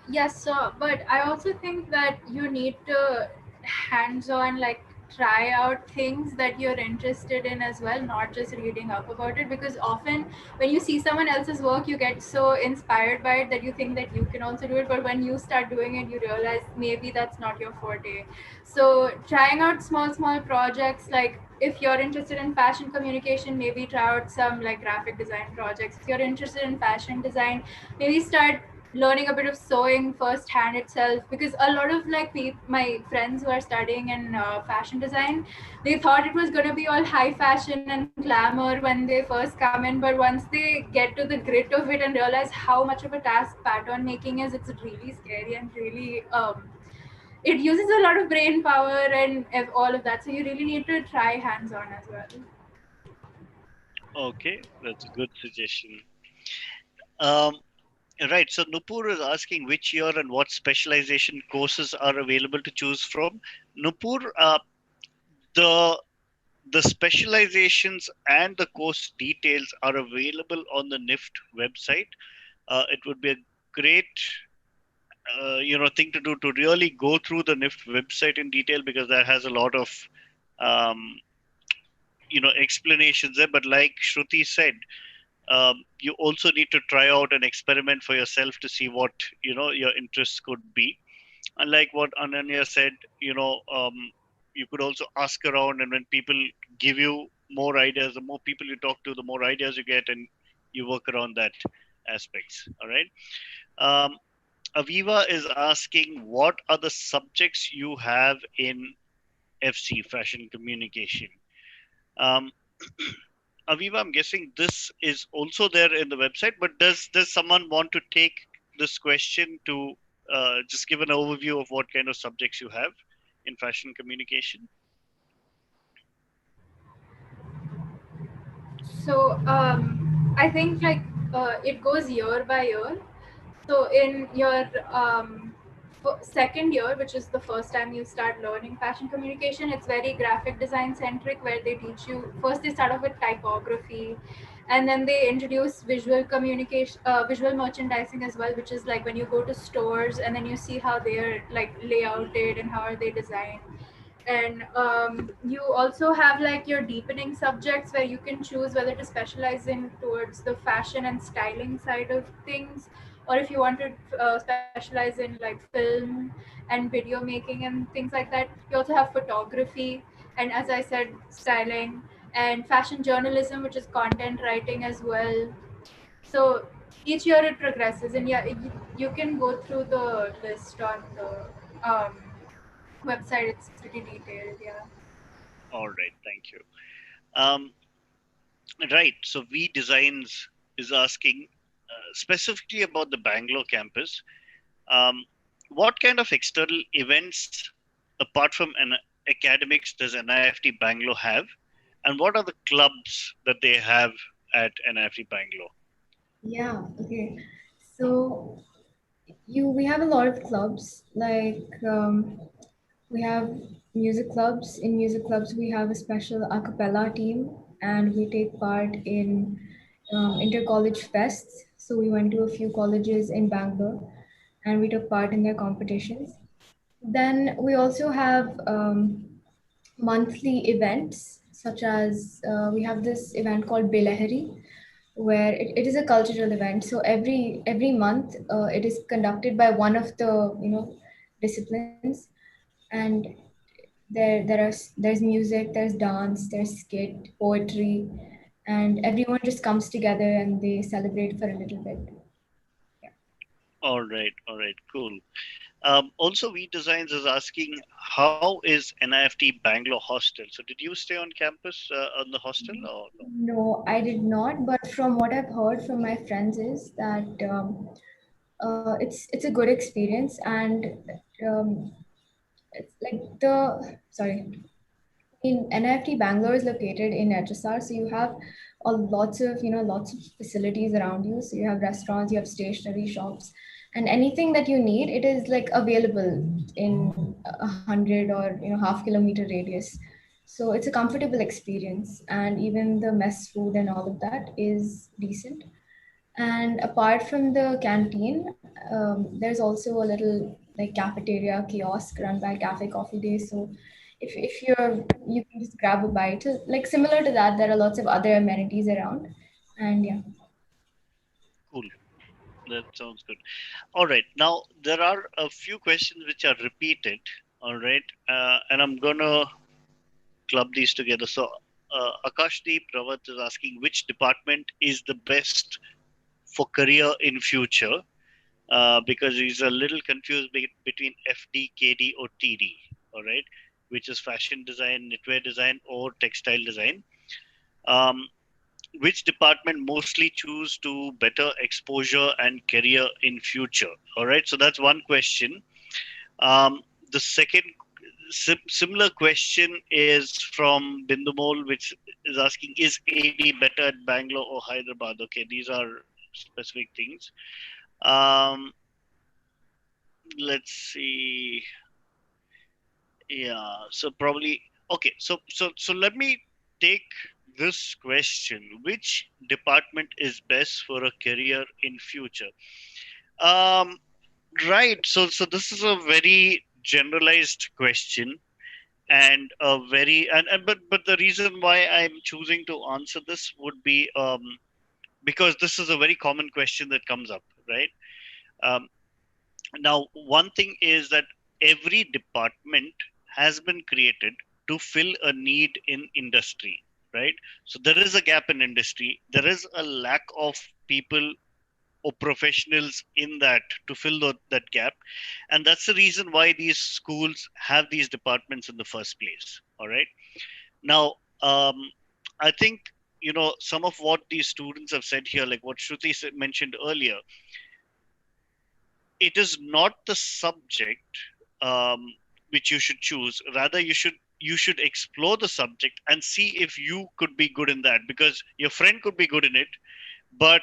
[SPEAKER 7] Yes, sir. But I also think that you need to hands-on like try out things that you're interested in as well, not just reading up about it. Because often when you see someone else's work, you get so inspired by it that you think that you can also do it. But when you start doing it, you realize maybe that's not your forte. So trying out small projects, like if you're interested in fashion communication, maybe try out some like graphic design projects. If you're interested in fashion design, maybe start learning a bit of sewing firsthand itself, because a lot of like my friends who are studying in fashion design, they thought it was going to be all high fashion and glamour when they first come in, but once they get to the grit of it and realize how much of a task pattern making is, it's really scary and really it uses a lot of brain power and all of that, so you really need to try hands on as well.
[SPEAKER 1] Okay, that's a good suggestion. Um, right. So Nupur is asking which year and what specialization courses are available to choose from. Nupur, the the specializations and the course details are available on the Nift website. It would be a great thing to do to really go through the Nift website in detail, because that has a lot of um, explanations there. But like Shruti said, you also need to try out an experiment for yourself to see what your interests could be. And like what Ananya said, you could also ask around, and when people give you more ideas, the more people you talk to, the more ideas you get, and you work around that aspects. All right. um, Aviva is asking, what are the subjects you have in FC, fashion communication? um, Aviva, I'm guessing this is also there in the website, but does someone want to take this question to just give an overview of what kind of subjects you have in fashion communication?
[SPEAKER 7] So I think like it goes year by year. So in your second year, which is the first time you start learning fashion communication, it's very graphic design centric, where they teach you first. They start off with typography, and then they introduce visual communication, visual merchandising as well, which is like when you go to stores and then you see how they're like layouted and how are they designed. And you also have like your deepening subjects, where you can choose whether to specialize in towards the fashion and styling side of things, or if you want to specialize in like film and video making and things like that. You also have photography, and as I said, styling, and fashion journalism, which is content writing as well. So each year it progresses, and yeah, you can go through the list on the website. It's pretty detailed, yeah.
[SPEAKER 1] All right, thank you. um, right, so V Designs is asking specifically about the Bangalore campus. um, what kind of external events apart from an academics does NIFT Bangalore have, and what are the clubs that they have at NIFT Bangalore?
[SPEAKER 3] Yeah, okay. So we have a lot of clubs, like we have music clubs. In music clubs, we have a special a cappella team, and we take part in inter-college fests. So we went to a few colleges in Bangalore, and we took part in their competitions. Then we also have monthly events, such as we have this event called Belahari, where it is a cultural event. So every month, it is conducted by one of the disciplines, and there's music, there's dance, there's skit, poetry, and everyone just comes together and they celebrate for a little bit. Yeah.
[SPEAKER 1] All right, cool. Also, V Designs is asking, how is NIFT Bangalore hostel? So, did you stay on campus on the hostel or no?
[SPEAKER 3] No, I did not, but from what I've heard from my friends is that it's a good experience, and um, it's like in NIFT Bangalore is located in HSR, so you have lots of facilities around you. So you have restaurants, you have stationery shops, and anything that you need, it is like available in 100 or half-kilometer radius. So it's a comfortable experience, and even the mess food and all of that is decent. And apart from the canteen, there's also a little like cafeteria kiosk run by Cafe Coffee Day. So if you can just grab a bite. So, like similar to that, there are lots of other amenities around. And yeah.
[SPEAKER 1] Cool. That sounds good. All right. Now, there are a few questions which are repeated. All right. And I'm going to club these together. So, Akashdeep Rawat is asking, which department is the best for career in future? Because he's a little confused between FD, KD, or TD. All right. Which is fashion design, knitwear design, or textile design. Um, which department mostly choose to better exposure and career in future? All right, so that's one question. The second similar question is from Bindumol, which is asking, is AD better at Bangalore or Hyderabad? Okay, these are specific things. Let's see. Yeah, so probably okay. So let me take this question: which department is best for a career in future? Um, Right. So this is a very generalized question, and a very and the reason why I'm choosing to answer this would be because this is a very common question that comes up, right? Um, Now, one thing is that every department has been created to fill a need in industry, right? So there is a gap in industry. There is a lack of people or professionals in that to fill that gap, and that's the reason why these schools have these departments in the first place. All right. Now, I think some of what these students have said here, like what Shruti mentioned earlier, it is not the subject um, which you should choose. Rather, you should explore the subject and see if you could be good in that, because your friend could be good in it, but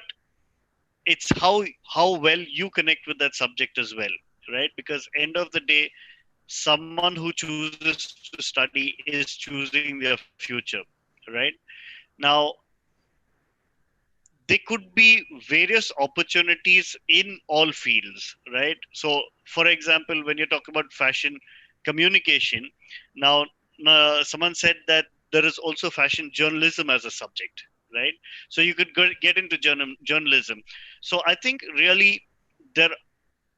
[SPEAKER 1] it's how well you connect with that subject as well, right? Because end of the day, someone who chooses to study is choosing their future, right? Now, there could be various opportunities in all fields, right? So for example, when you're talking about fashion communication, now someone said that there is also fashion journalism as a subject, right? So you could get into journalism. So I think really there,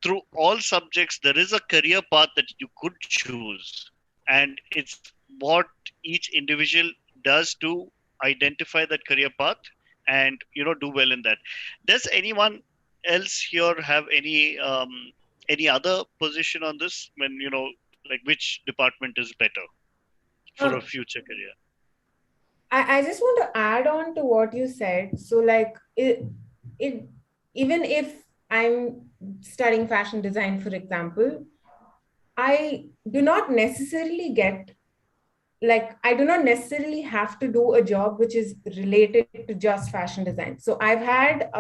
[SPEAKER 1] through all subjects, there is a career path that you could choose, and it's what each individual does to identify that career path and do well in that. Does anyone else here have any other position on this, when like which department is better for a
[SPEAKER 8] Um,
[SPEAKER 1] future career?
[SPEAKER 8] I just want to add on to what you said. So, like, it even if I'm studying fashion design, for example, I do not necessarily get I do not necessarily have to do a job which is related to just fashion design. So I've had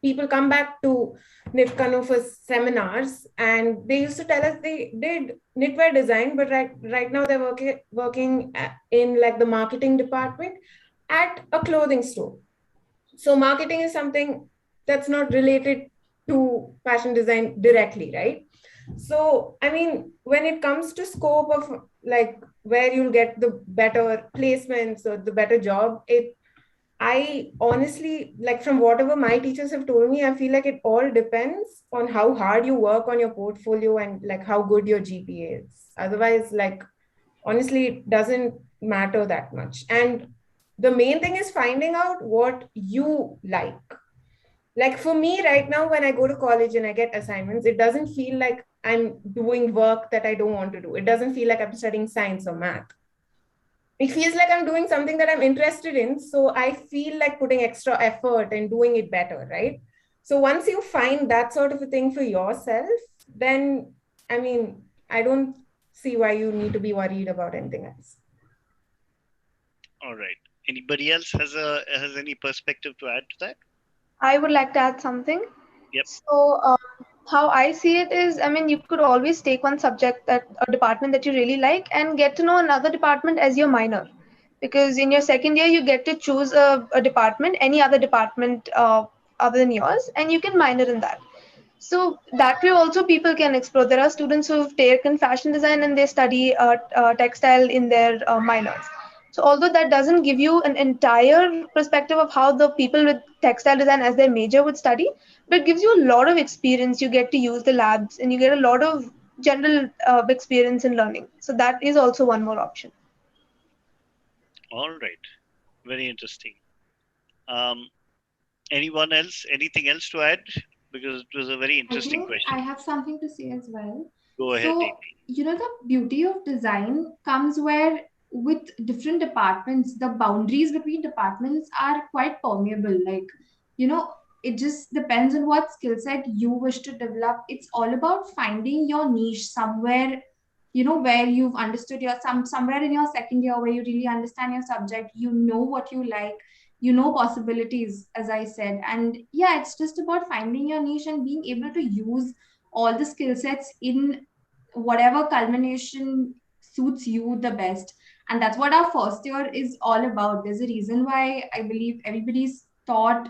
[SPEAKER 8] people come back to Nift Kannur for seminars, and they used to tell us they did knitwear design, but right now they're working in like the marketing department at a clothing store. So marketing is something that's not related to fashion design directly, right? So I mean, when it comes to scope of like where you'll get the better placements or the better job, it I honestly, like, from whatever my teachers have told me, I feel like it all depends on how hard you work on your portfolio and like how good your GPA is. Otherwise, like, honestly, it doesn't matter that much. And the main thing is finding out what you like for me right now, when I go to college and I get assignments, it doesn't feel like I'm doing work that I don't want to do. It doesn't feel like I'm studying science or math. It feels like I'm doing something that I'm interested in, so I feel like putting extra effort and doing it better, right? So once you find that sort of a thing for yourself, then I mean, I don't see why you need to be worried about anything else.
[SPEAKER 1] All right. Anybody else has any perspective to add to that?
[SPEAKER 5] I would like to add something.
[SPEAKER 1] Yep.
[SPEAKER 5] So, how I see it is, I mean, you could always take one subject, that a department that you really like, and get to know another department as your minor. Because in your second year, you get to choose a department, any other department other than yours, and you can minor in that. So that way also people can explore. There are students who've taken fashion design and they study textile in their minors. So although that doesn't give you an entire perspective of how the people with textile design as their major would study, but it gives you a lot of experience. You get to use the labs and you get a lot of general experience in learning. So that is also one more option.
[SPEAKER 1] All right. Very interesting. Um, Anyone else? Anything else to add? Because it was a very
[SPEAKER 4] I
[SPEAKER 1] interesting
[SPEAKER 4] think I
[SPEAKER 1] question.
[SPEAKER 4] have something to say as well.
[SPEAKER 1] Go ahead,
[SPEAKER 4] So,
[SPEAKER 1] Deepti.
[SPEAKER 4] the beauty of design comes where with different departments, the boundaries between departments are quite permeable. Like, it just depends on what skill set you wish to develop. It's all about finding your niche somewhere, where you've understood somewhere in your second year where you really understand your subject, what you like, possibilities, as I said. And yeah, it's just about finding your niche and being able to use all the skill sets in whatever culmination suits you the best. And that's what our first year is all about. There's a reason why I believe everybody's taught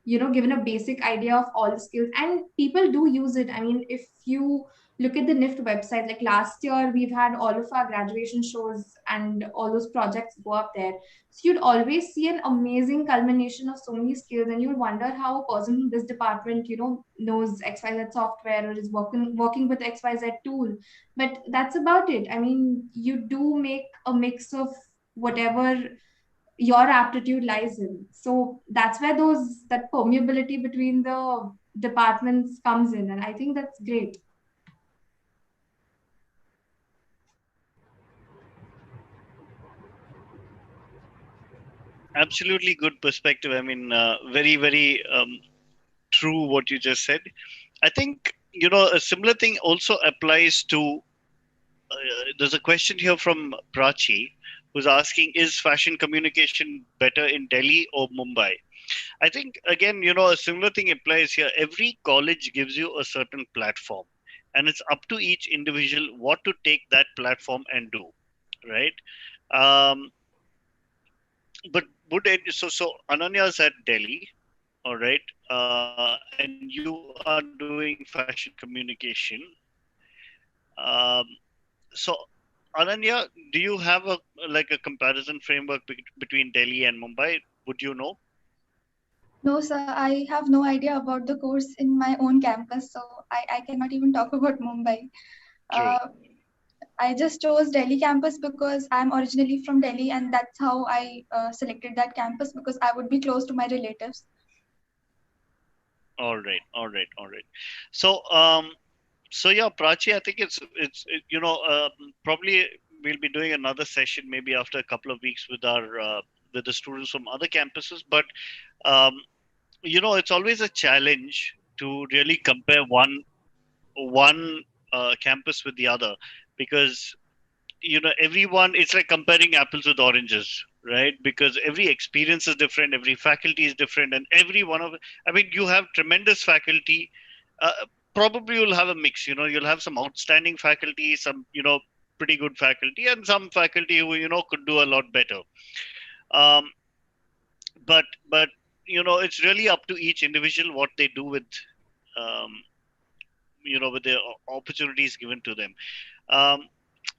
[SPEAKER 4] given a basic idea of all the skills, and people do use it. I mean, if you look at the Nift website, like last year we've had all of our graduation shows and all those projects go up there. So you'd always see an amazing culmination of so many skills, and you'd wonder how a person in this department, knows XYZ software or is working with XYZ tool. But that's about it. I mean, you do make a mix of whatever your aptitude lies in. So that's where that permeability between the departments comes in, and I think that's great.
[SPEAKER 1] Absolutely good perspective. I mean, very, very true what you just said. I think, a similar thing also applies to. There's a question here from Prachi who's asking, is fashion communication better in Delhi or Mumbai? I think, again, a similar thing applies here. Every college gives you a certain platform, and it's up to each individual what to take that platform and do, right? Um, but so Ananya's at Delhi, all right, and you are doing fashion communication. Um, so Ananya, do you have a comparison framework between Delhi and Mumbai? Would you know?
[SPEAKER 2] No, sir, I have no idea about the course in my own campus, so I cannot even talk about Mumbai.
[SPEAKER 1] True.
[SPEAKER 2] Uh, I just chose Delhi campus because I'm originally from Delhi, and that's how I selected that campus, because I would be close to my relatives.
[SPEAKER 1] All right, all right, all right. So, so yeah, Prachi, I think probably we'll be doing another session maybe after a couple of weeks with our with the students from other campuses. But um, it's always a challenge to really compare one campus with the other, because everyone, it's like comparing apples with oranges, right? Because every experience is different, every faculty is different, and every one of, I mean, you have tremendous faculty. uh, Probably you'll have a mix. You'll have some outstanding faculty, some pretty good faculty, and some faculty who could do a lot better. um, but it's really up to each individual what they do with um, with the opportunities given to them. um,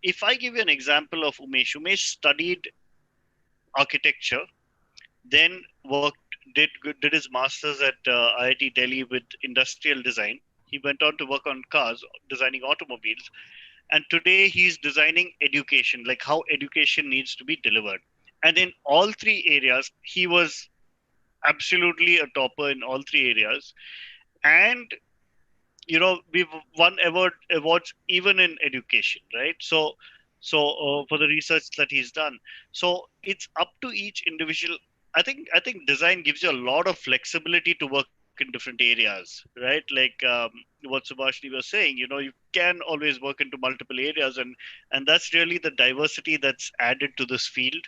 [SPEAKER 1] if I give you an example of Umesh studied architecture, then did his masters at IIT Delhi with industrial design. He went on to work on cars, designing automobiles, and today he's designing education, like how education needs to be delivered. And in all three areas, he was absolutely a topper in all three areas. And we've won awards even in education, right? So for the research that he's done. So it's up to each individual. I think design gives you a lot of flexibility to work in different areas, right? Like what Subhashni was saying, you can always work into multiple areas, and that's really the diversity that's added to this field,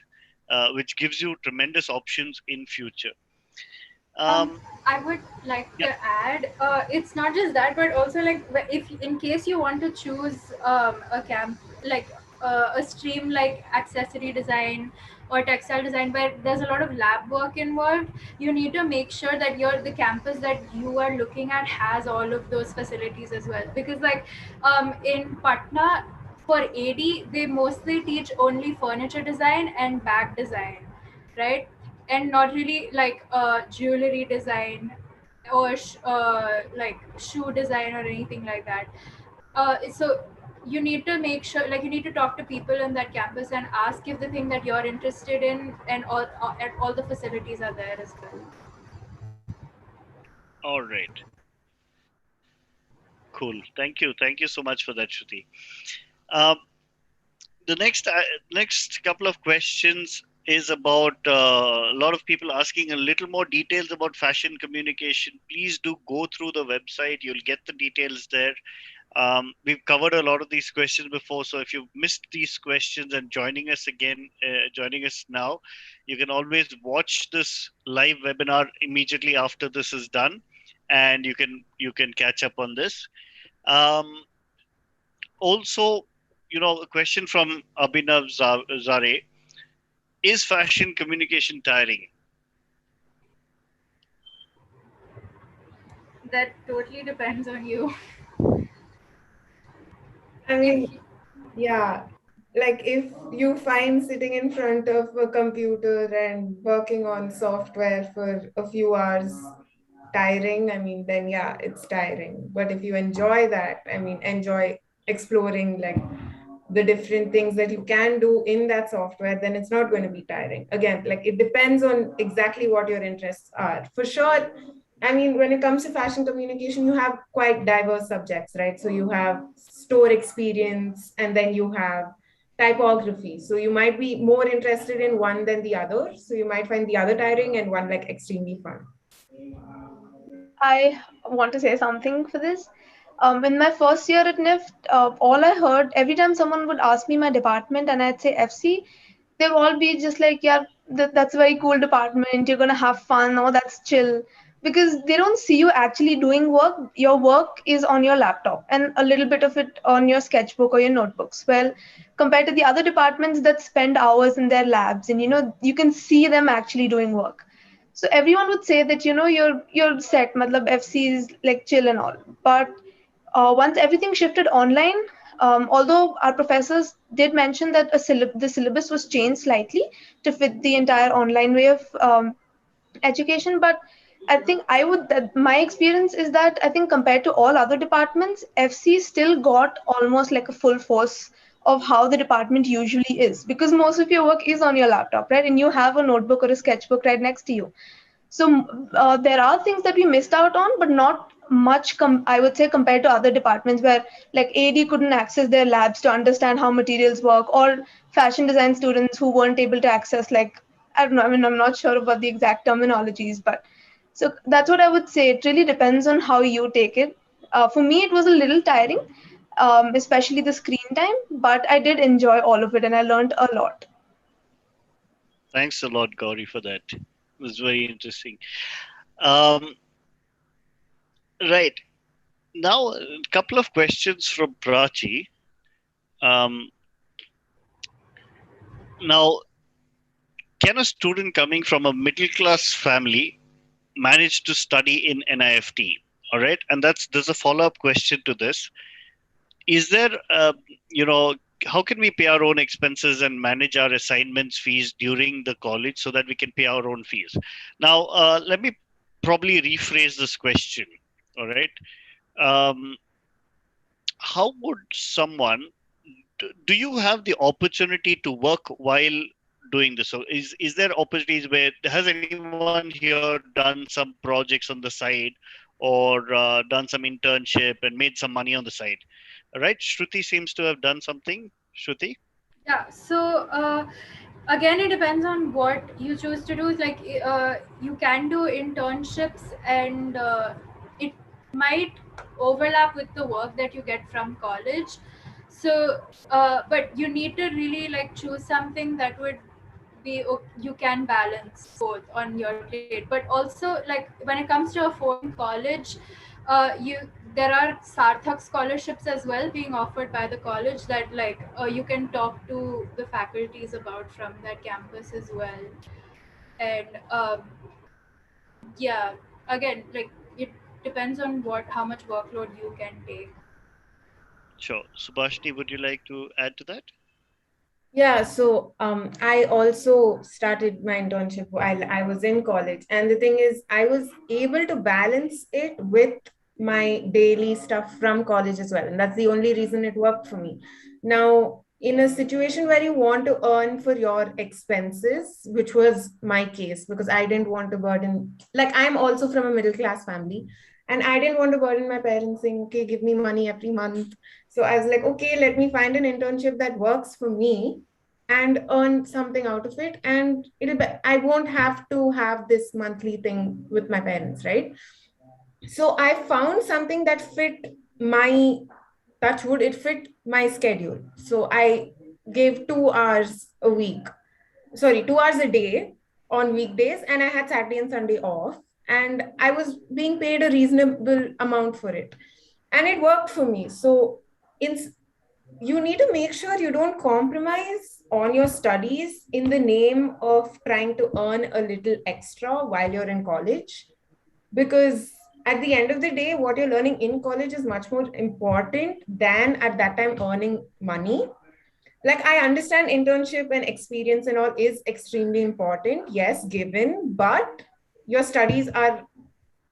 [SPEAKER 1] which gives you tremendous options in future.
[SPEAKER 7] Um,
[SPEAKER 1] um
[SPEAKER 7] I would like
[SPEAKER 1] yeah.
[SPEAKER 7] to add, it's not just that, but also like if in case you want to choose a camp like a stream like accessory design or textile design where there's a lot of lab work involved, you need to make sure that the campus that you are looking at has all of those facilities as well. Because like in Patna for AD, they mostly teach only furniture design and bag design, right? And not really like jewelry design or like shoe design or anything like that. So you need to make sure, like you need to talk to people in that campus and ask if the thing that you're interested in and all the facilities are there as well.
[SPEAKER 1] All right. Cool. Thank you so much for that, Shruti. um, the next couple of questions is about a lot of people asking a little more details about fashion communication. Please do go through the website, you'll get the details there. We've covered a lot of these questions before, so if you've missed these questions and joining us now, you can always watch this live webinar immediately after this is done, and you can catch up on this. Um, Also, a question from Abhinav Zare: is fashion communication tiring?
[SPEAKER 7] That totally depends on you.
[SPEAKER 8] I mean, yeah, like if you find sitting in front of a computer and working on software for a few hours tiring, I mean, then yeah, it's tiring. But if you enjoy that, I mean, enjoy exploring like the different things that you can do in that software, then it's not going to be tiring. Again, like it depends on exactly what your interests are. For sure, I mean, when it comes to fashion communication, you have quite diverse subjects, right? So you have store experience and then you have typography. So you might be more interested in one than the other. So you might find the other tiring and one like extremely fun.
[SPEAKER 5] I want to say something for this. In my first year at Nift, all I heard every time someone would ask me my department and I'd say FC, they'll all be just like, yeah, that's a very cool department. You're going to have fun. Oh, that's chill. Because they don't see you actually doing work. Your work is on your laptop and a little bit of it on your sketchbook or your notebooks. Well, compared to the other departments that spend hours in their labs and, you can see them actually doing work. So everyone would say that you're set, matlab FC is like chill and all. But once everything shifted online, although our professors did mention that the syllabus was changed slightly to fit the entire online way of education, but I think my experience is that I think compared to all other departments, FC still got almost like a full force of how the department usually is, because most of your work is on your laptop, right? And you have a notebook or a sketchbook right next to you. So there are things that we missed out on, but not much. I would say compared to other departments where like AD couldn't access their labs to understand how materials work, or fashion design students who weren't able to access, like, I don't know. I mean, I'm not sure about the exact terminologies, but so that's what I would say. It really depends on how you take it. For me, it was a little tiring, especially the screen time, but I did enjoy all of it and I learned a lot.
[SPEAKER 1] Thanks a lot, Gauri, for that. It was very interesting. Um, right. Now, a couple of questions from Prachi. Um, now, can a student coming from a middle class family manage to study in NIFT? All right. And there's a follow up question to this. Is there, you know, how can we pay our own expenses and manage our assignments fees during the college so that we can pay our own fees? Now, let me probably rephrase this question. All right. Um, how would someone, do you have the opportunity to work while doing this? So is there opportunities where, has anyone here done some projects on the side, or done some internship and made some money on the side? Right, Shruti seems to have done something. Shruti?
[SPEAKER 7] Yeah, so again, it depends on what you choose to do. Like, you can do internships, and it might overlap with the work that you get from college. So, but you need to really like choose something that would you can balance both on your plate. But also, like when it comes to affording college, you there are Sarthak scholarships as well being offered by the college that like you can talk to the faculties about from that campus as well. And yeah, again, like it depends on how much workload you can take.
[SPEAKER 1] Sure. Subhashni, would you like to add to that?
[SPEAKER 8] Yeah, so I also started my internship while I was in college. And the thing is, I was able to balance it with my daily stuff from college as well. And that's the only reason it worked for me. Now, in a situation where you want to earn for your expenses, which was my case, because I didn't want to burden, like, I'm also from a middle class family. And I didn't want to burden my parents saying, okay, give me money every month. So I was like, okay, let me find an internship that works for me and earn something out of it. And I won't have to have this monthly thing with my parents, right? So I found something that fit my, touch wood, it fit my schedule. So I gave 2 hours a week, sorry, 2 hours a day on weekdays, and I had Saturday and Sunday off. And I was being paid a reasonable amount for it. And it worked for me. So in you need to make sure you don't compromise on your studies in the name of trying to earn a little extra while you're in college, because at the end of the day, what you're learning in college is much more important than at that time earning money. Like, I understand internship and experience and all is extremely important, yes, given, but your studies are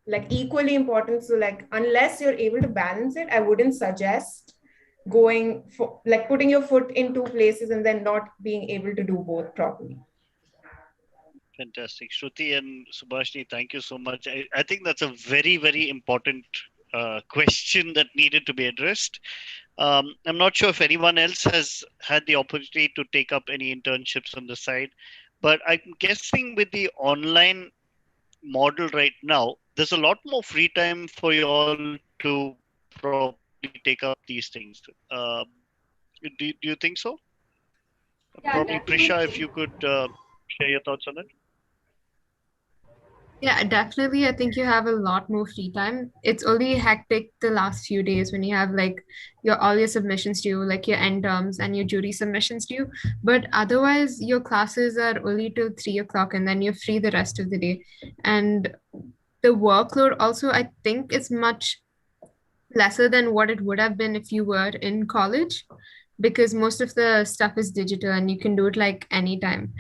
[SPEAKER 8] like equally important. So like, unless you're able to balance it, I wouldn't suggest going for like putting your foot in two places and then not being able to do both properly.
[SPEAKER 1] Fantastic. Shruti and Subhashni, thank you so much. I think that's a very, very important question that needed to be addressed. I'm not sure if anyone else has had the opportunity to take up any internships on the side, but I'm guessing with the online model right now, there's a lot more free time for you all to probably take up these things. Do you think so? Probably
[SPEAKER 7] Yeah,
[SPEAKER 1] Prisha, if you could
[SPEAKER 7] definitely.
[SPEAKER 1] share your thoughts on it.
[SPEAKER 6] Yeah, definitely. I think you have a lot more free time. It's only hectic the last few days when you have like your all your submissions due, like your end terms and your jury submissions due. But otherwise, your classes are only till 3 o'clock, and then you're free the rest of the day. And the workload also, I think, is much lesser than what it would have been if you were in college, because most of the stuff is digital and you can do it like anytime.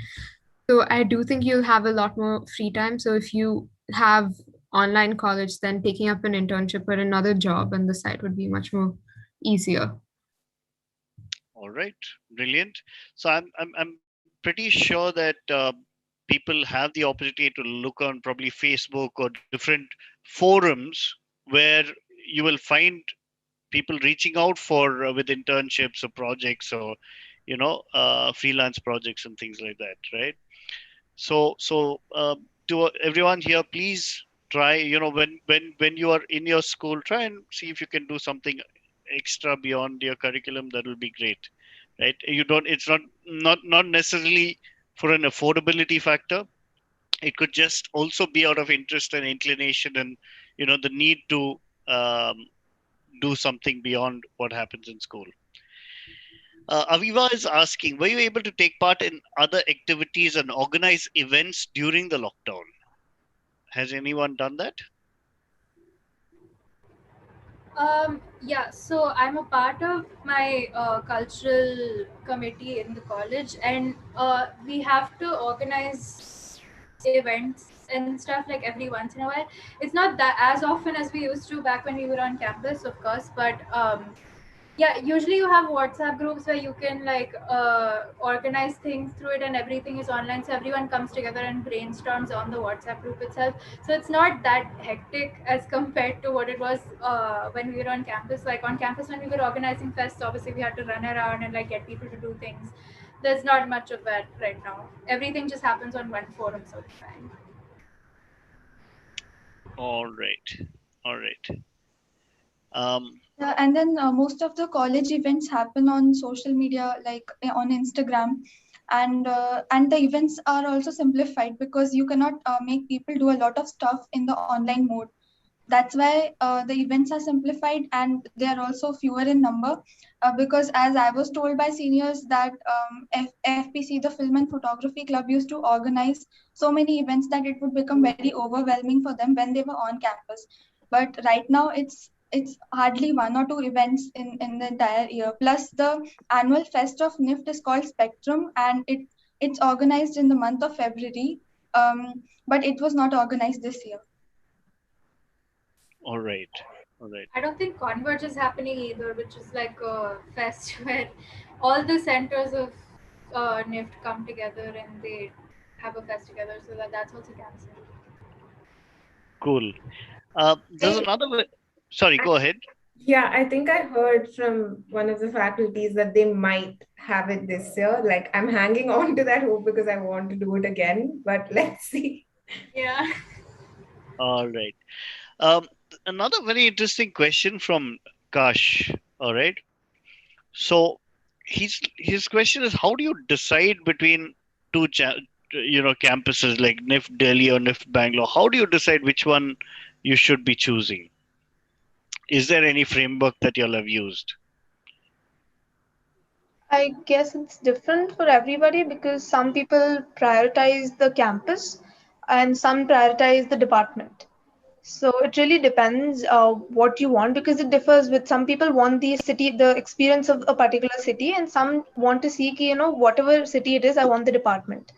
[SPEAKER 6] So I do think you'll have a lot more free time. So if you have online college, then taking up an internship or another job on the side would be much more easier.
[SPEAKER 1] All right, brilliant. So I'm pretty sure that people have the opportunity to look on probably Facebook or different forums where you will find people reaching out for with internships or projects or freelance projects and things like that, right? So to everyone here, please try, when you are in your school, try and see if you can do something extra beyond your curriculum. That will be great, right? You don't It's not necessarily for an affordability factor. It could just also be out of interest and inclination, and the need to um, do something beyond what happens in school. Aviva is asking, were you able to take part in other activities and organize events during the lockdown? Has anyone done that?
[SPEAKER 7] Yeah, so I'm a part of my cultural committee in the college, and we have to organize events and stuff like every once in a while. It's not that as often as we used to back when we were on campus, of course, but yeah, usually you have WhatsApp groups where you can like organize things through it, and everything is online, so everyone comes together and brainstorms on the WhatsApp group itself. So it's not that hectic as compared to what it was when we were on campus. Like on campus when we were organizing fests, obviously we had to run around and like get people to do things. There's not much of that right now. Everything just happens on one forum, so it's fine.
[SPEAKER 1] All right. All right. Um,
[SPEAKER 2] Yeah, and then most of the college events happen on social media, like on Instagram, and the events are also simplified because you cannot make people do a lot of stuff in the online mode. That's why the events are simplified and they are also fewer in number, because as I was told by seniors that FPC, the Film and Photography Club, used to organize so many events that it would become very overwhelming for them when they were on campus. But right now it's hardly one or two events in the entire year. Plus the annual fest of Nift is called Spectrum, and it's organized in the month of February, but it was not organized this year.
[SPEAKER 1] all right. All right.
[SPEAKER 7] I don't think Converge is happening either, which is like a fest where all the centers of Nift come together and they have a fest together. So that's also cancelled.
[SPEAKER 1] Cool. There's
[SPEAKER 8] I,
[SPEAKER 1] another way. Sorry, go ahead.
[SPEAKER 8] yeah, I think I heard from one of the faculties that they might have it this year. Like, I'm hanging on to that hope because I want to do it again, but let's see.
[SPEAKER 7] Yeah.
[SPEAKER 1] All right. Um, Another very interesting question from Kash. All right. So his question is, how do you decide between campuses like Nift Delhi or Nift Bangalore? How do you decide which one you should be choosing? Is there any framework that you'll have used?
[SPEAKER 5] I guess it's different for everybody because some people prioritize the campus and some prioritize the department. So it really depends what you want, because it differs. With some people want the city, the experience of a particular city, and some want to see, whatever city it is, I want the department.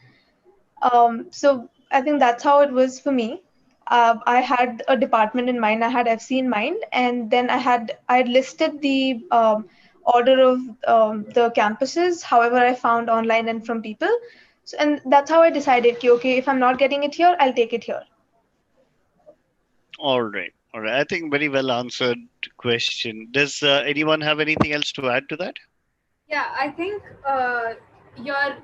[SPEAKER 5] So I think that's how it was for me. I had a department in mind, I had FC in mind, and then I had listed the order of the campuses, however I found online and from people. So, and that's how I decided, okay, if I'm not getting it here, I'll take it here.
[SPEAKER 1] All right. All right. I think very well answered question. Does anyone have anything else to add to that?
[SPEAKER 7] Yeah, I think your,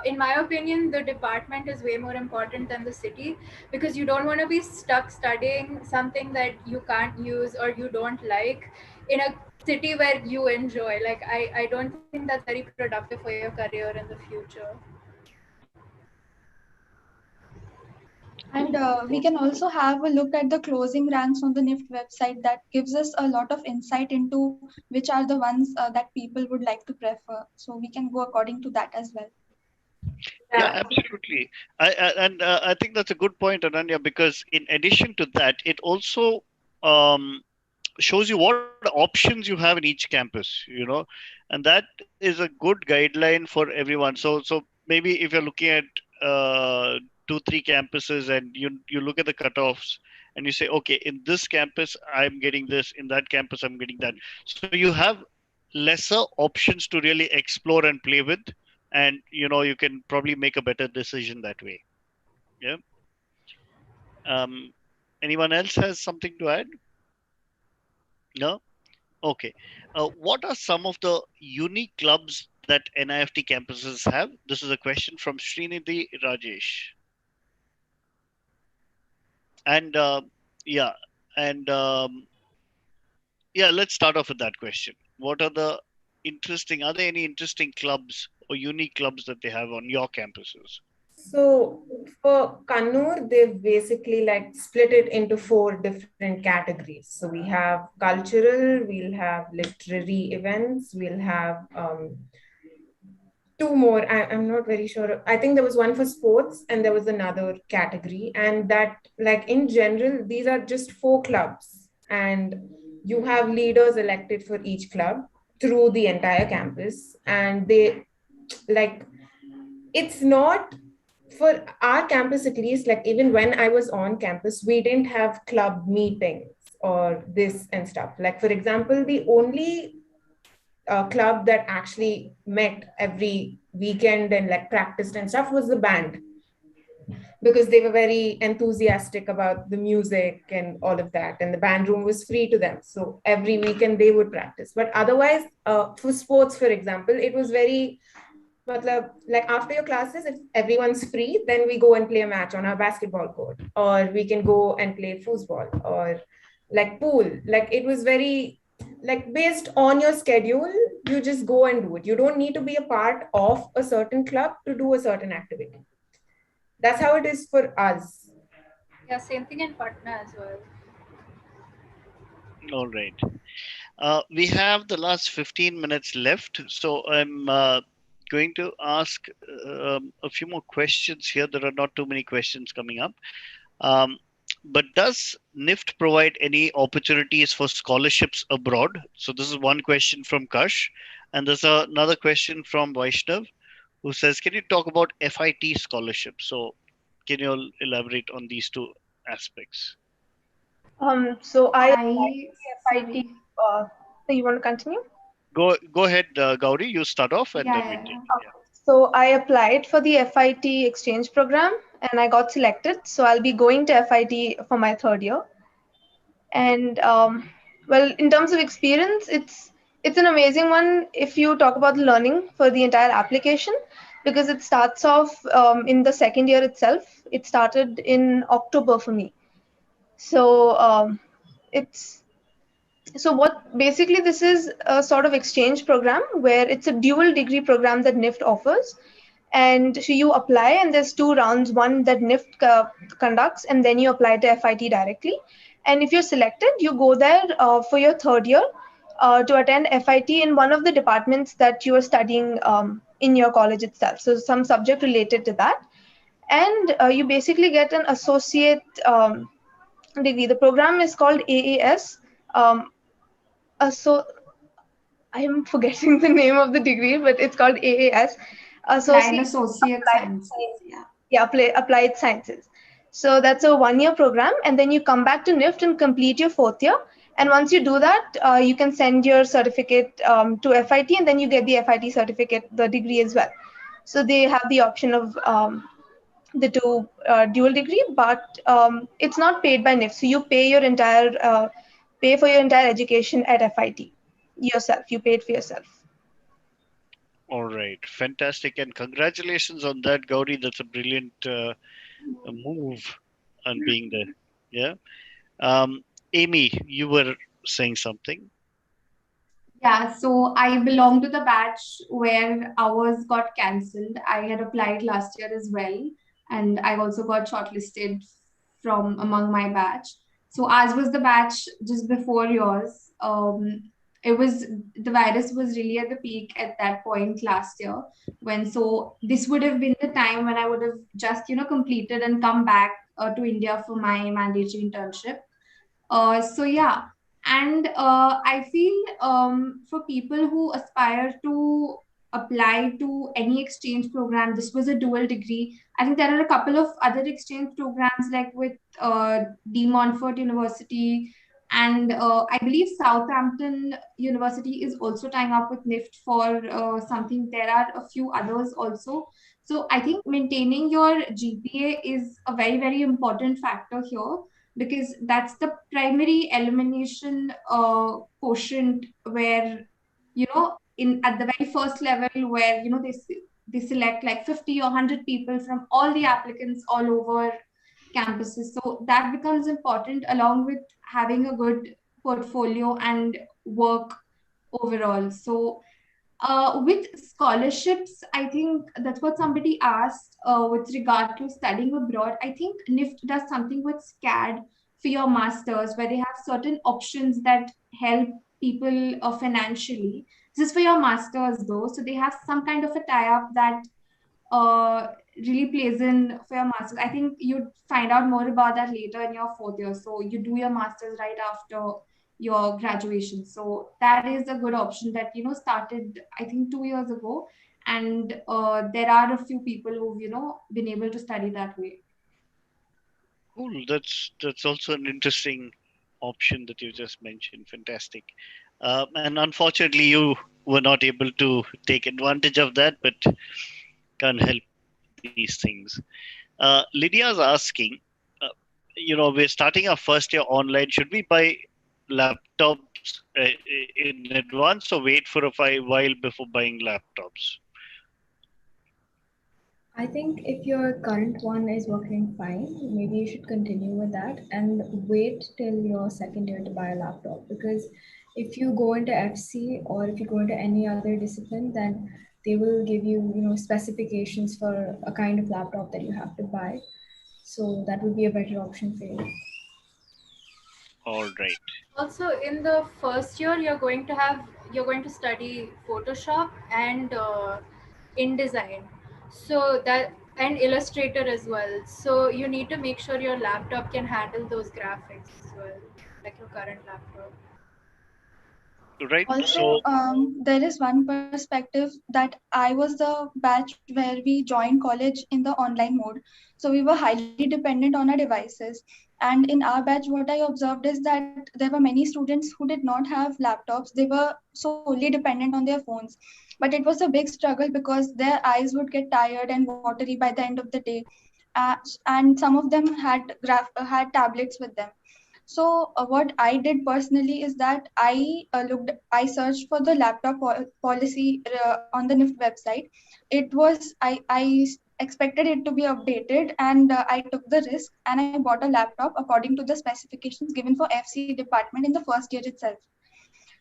[SPEAKER 7] in my opinion, the department is way more important than the city, because you don't want to be stuck studying something that you can't use or you don't like in a city where you enjoy. Like, I don't think that's very productive for your career in the future.
[SPEAKER 2] And we can also have a look at the closing ranks on the Nift website that gives us a lot of insight into which are the ones that people would like to prefer. So we can go according to that as well.
[SPEAKER 1] Yeah, absolutely. I think that's a good point, Ananya, because in addition to that, it also um, shows you what options you have in each campus, and that is a good guideline for everyone. So maybe if you're looking at two, three campuses and you look at the cutoffs and you say, okay, in this campus I'm getting this, in that campus I'm getting that. So you have lesser options to really explore and play with, and you can probably make a better decision that way. Yeah. Um, Anyone else has something to add? No. Okay. What are some of the unique clubs that NIFT campuses have? This is a question from Srinidhi Rajesh. And yeah, and yeah, let's start off with that question. What are the are there any interesting clubs or unique clubs that they have on your campuses?
[SPEAKER 8] So for Kannur, they've basically like split it into four different categories. So we have cultural, we'll have literary events, we'll have two more. I'm not very sure. I think there was one for sports and there was another category. And that, like in general, these are just four clubs. And you have leaders elected for each club through the entire campus. And they like, it's not for our campus, at least, like even when I was on campus, we didn't have club meetings or this and stuff. Like, for example, the only club that actually met every weekend and like practiced and stuff was the band, because they were very enthusiastic about the music and all of that, and the band room was free to them, so every weekend they would practice. But otherwise, for sports, for example, it was very like after your classes, if everyone's free, then we go and play a match on our basketball court, or we can go and play foosball or like pool. Like it was very like based on your schedule, you just go and do it. You don't need to be a part of a certain club to do a certain activity. That's how it is for us.
[SPEAKER 7] Yeah, same thing in Patna as well.
[SPEAKER 1] All right. We have the last 15 minutes left, so I'm going to ask a few more questions here. There are not too many questions coming up. Um, but does Nift provide any opportunities for scholarships abroad? So this is one question from Kash, and there's another question from Vaishnav, who says, "Can you talk about FIT scholarships?" So can you elaborate on these two aspects?
[SPEAKER 5] So I applied
[SPEAKER 4] I
[SPEAKER 5] for the FIT.
[SPEAKER 4] sorry.
[SPEAKER 5] So you want to continue?
[SPEAKER 1] Go ahead, Gauri. You start off, and then
[SPEAKER 4] Yeah,
[SPEAKER 1] we
[SPEAKER 4] yeah,
[SPEAKER 1] take.
[SPEAKER 4] yeah.
[SPEAKER 1] Yeah.
[SPEAKER 5] So I applied for the FIT exchange program and I got selected. So I'll be going to FIT for my third year. And well, in terms of experience, it's an amazing one if you talk about the learning for the entire application, because it starts off in the second year itself. It started in October for me. So it's so what basically this is a sort of exchange program where it's a dual degree program that Nift offers. And so you apply, and there's two rounds, one that Nift conducts, and then you apply to FIT directly. And if you're selected, you go there for your third year to attend FIT in one of the departments that you are studying in your college itself. So some subject related to that. And you basically get an associate degree. The program is called AAS. Um, so I am forgetting the name of the degree, but it's called AAS,
[SPEAKER 4] Applied
[SPEAKER 5] Associate
[SPEAKER 4] Associate
[SPEAKER 5] Applied
[SPEAKER 4] Sciences.
[SPEAKER 5] Science.
[SPEAKER 4] Yeah.
[SPEAKER 5] Yeah, applied sciences. So that's a 1 year program, and then you come back to Nift and complete your 4th year. And once you do that, you can send your certificate to FIT, and then you get the FIT certificate, the degree as well. So they have the option of the two dual degree, but it's not paid by Nift. So you pay for your entire education at FIT yourself. You pay it for yourself.
[SPEAKER 1] All right, fantastic, and congratulations on that, Gauri. That's a brilliant move on being there. Yeah. Amy, you were saying something.
[SPEAKER 4] Yeah, so I belong to the batch where ours got cancelled. I had applied last year as well, and I also got shortlisted from among my batch. So ours was the batch just before yours. It was the virus was really at the peak at that point last year when so this would have been the time when I would have just completed and come back to India for my mandatory internship. So yeah, and I feel for people who aspire to apply to any exchange program, this was a dual degree. I think there are a couple of other exchange programs like with De Montfort University, and I believe Southampton University is also tying up with Nift for something. There are a few others also. So I think maintaining your GPA is a very, very important factor here because that's the primary elimination quotient where in at the very first level where they select like 50 or 100 people from all the applicants all over campuses, so that becomes important along with having a good portfolio and work overall. So with scholarships, I think that's what somebody asked with regard to studying abroad. I think Nift does something with SCAD for your masters, where they have certain options that help people financially. This is for your masters, though, so they have some kind of a tie-up that really plays in for your masters. I think you'd find out more about that later in your 4th year. So you do your masters right after your graduation. So that is a good option that started I think 2 years ago, and there are a few people who've been able to study that way.
[SPEAKER 1] Cool. That's also an interesting option that you just mentioned. Fantastic. And unfortunately, you were not able to take advantage of that, but can't help these things. Lydia's asking, uh, we're starting our first year online. Should we buy laptops in advance or wait for while before buying laptops?
[SPEAKER 3] I think if your current one is working fine, maybe you should continue with that and wait till your second year to buy a laptop. Because if you go into FC or if you go into any other discipline, then they will give you, specifications for a kind of laptop that you have to buy. So that would be a better option for you.
[SPEAKER 1] All right.
[SPEAKER 7] Also, in the first year, you're going to study Photoshop and InDesign, so that and Illustrator as well. So you need to make sure your laptop can handle those graphics as well, like your current laptop.
[SPEAKER 1] Right. So,
[SPEAKER 2] Also, there is one perspective that I was the batch where we joined college in the online mode. So we were highly dependent on our devices. And in our batch, what I observed is that there were many students who did not have laptops. They were solely dependent on their phones. But it was a big struggle because their eyes would get tired and watery by the end of the day. And some of them had tablets with them. So what I did personally is that I searched for the laptop policy on the Nift website. It was expected it to be updated, and I took the risk and I bought a laptop according to the specifications given for FC department in the first year itself.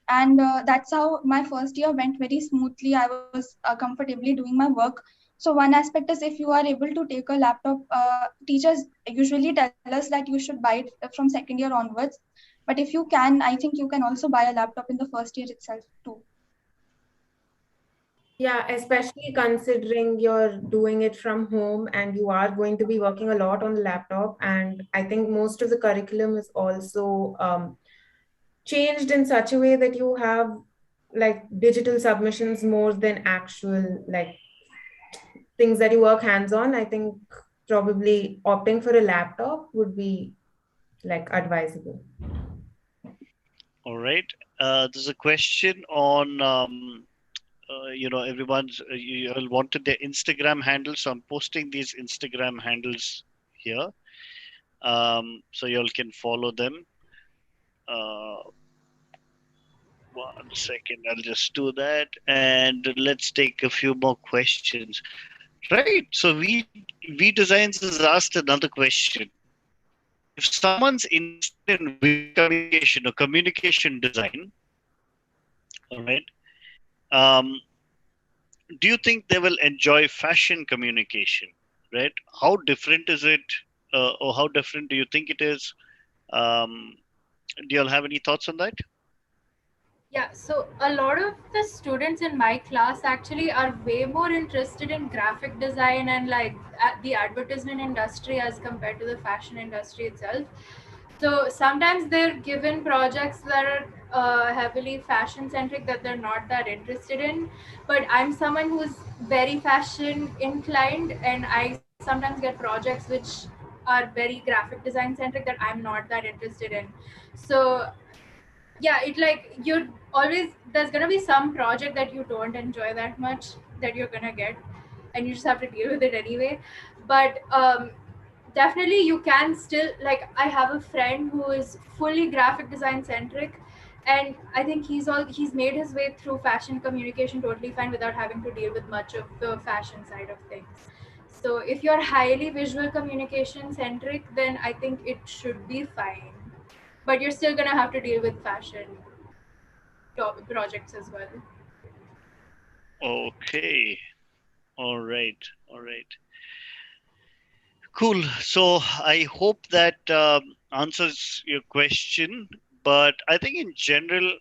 [SPEAKER 2] And that's how my first year went very smoothly. I was comfortably doing my work. So one aspect is if you are able to take a laptop, teachers usually tell us that you should buy it from second year onwards, but if you can, I think you can also buy a laptop in the first year itself too.
[SPEAKER 8] Yeah, especially considering you're doing it from home and you are going to be working a lot on the laptop. And I think most of the curriculum is also changed in such a way that you have like digital submissions more than actual like things that you work hands on. I think probably opting for a laptop would be like advisable.
[SPEAKER 1] All right. There's a question on, everyone's, you all wanted their Instagram handles. So I'm posting these Instagram handles here. So you all can follow them. Uh, 1 second, I'll just do that. And let's take a few more questions. Right. So V Designs has asked another question. If someone's interested in visual communication or communication design, all right, um, do you think they will enjoy fashion communication? Right? How different is it, or how different do you think it is? Um, do you all have any thoughts on that?
[SPEAKER 7] Yeah, so a lot of the students in my class actually are way more interested in graphic design and like the advertisement industry as compared to the fashion industry itself. So sometimes they're given projects that are heavily fashion centric that they're not that interested in. But I'm someone who's very fashion inclined, and I sometimes get projects which are very graphic design centric that I'm not that interested in. So yeah, it like you're always there's gonna be some project that you don't enjoy that much that you're gonna get, and you just have to deal with it anyway. But definitely you can still, like, I have a friend who is fully graphic design centric, and I think he's made his way through fashion communication totally fine without having to deal with much of the fashion side of things. So if you're highly visual communication centric, then I think it should be fine, but you're still gonna have to deal with fashion projects as well.
[SPEAKER 1] Okay. All right. All right. Cool. So I hope that answers your question. But I think in general,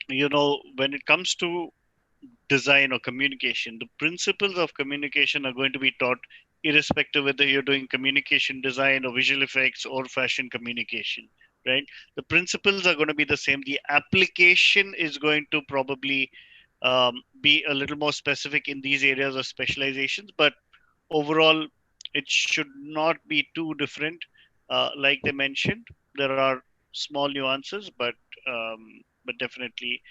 [SPEAKER 1] when it comes to design or communication, the principles of communication are going to be taught irrespective whether you're doing communication design or visual effects or fashion communication, right? The principles are going to be the same. The application is going to probably be a little more specific in these areas of specializations, but overall, it should not be too different. Like they mentioned, there are small nuances, but definitely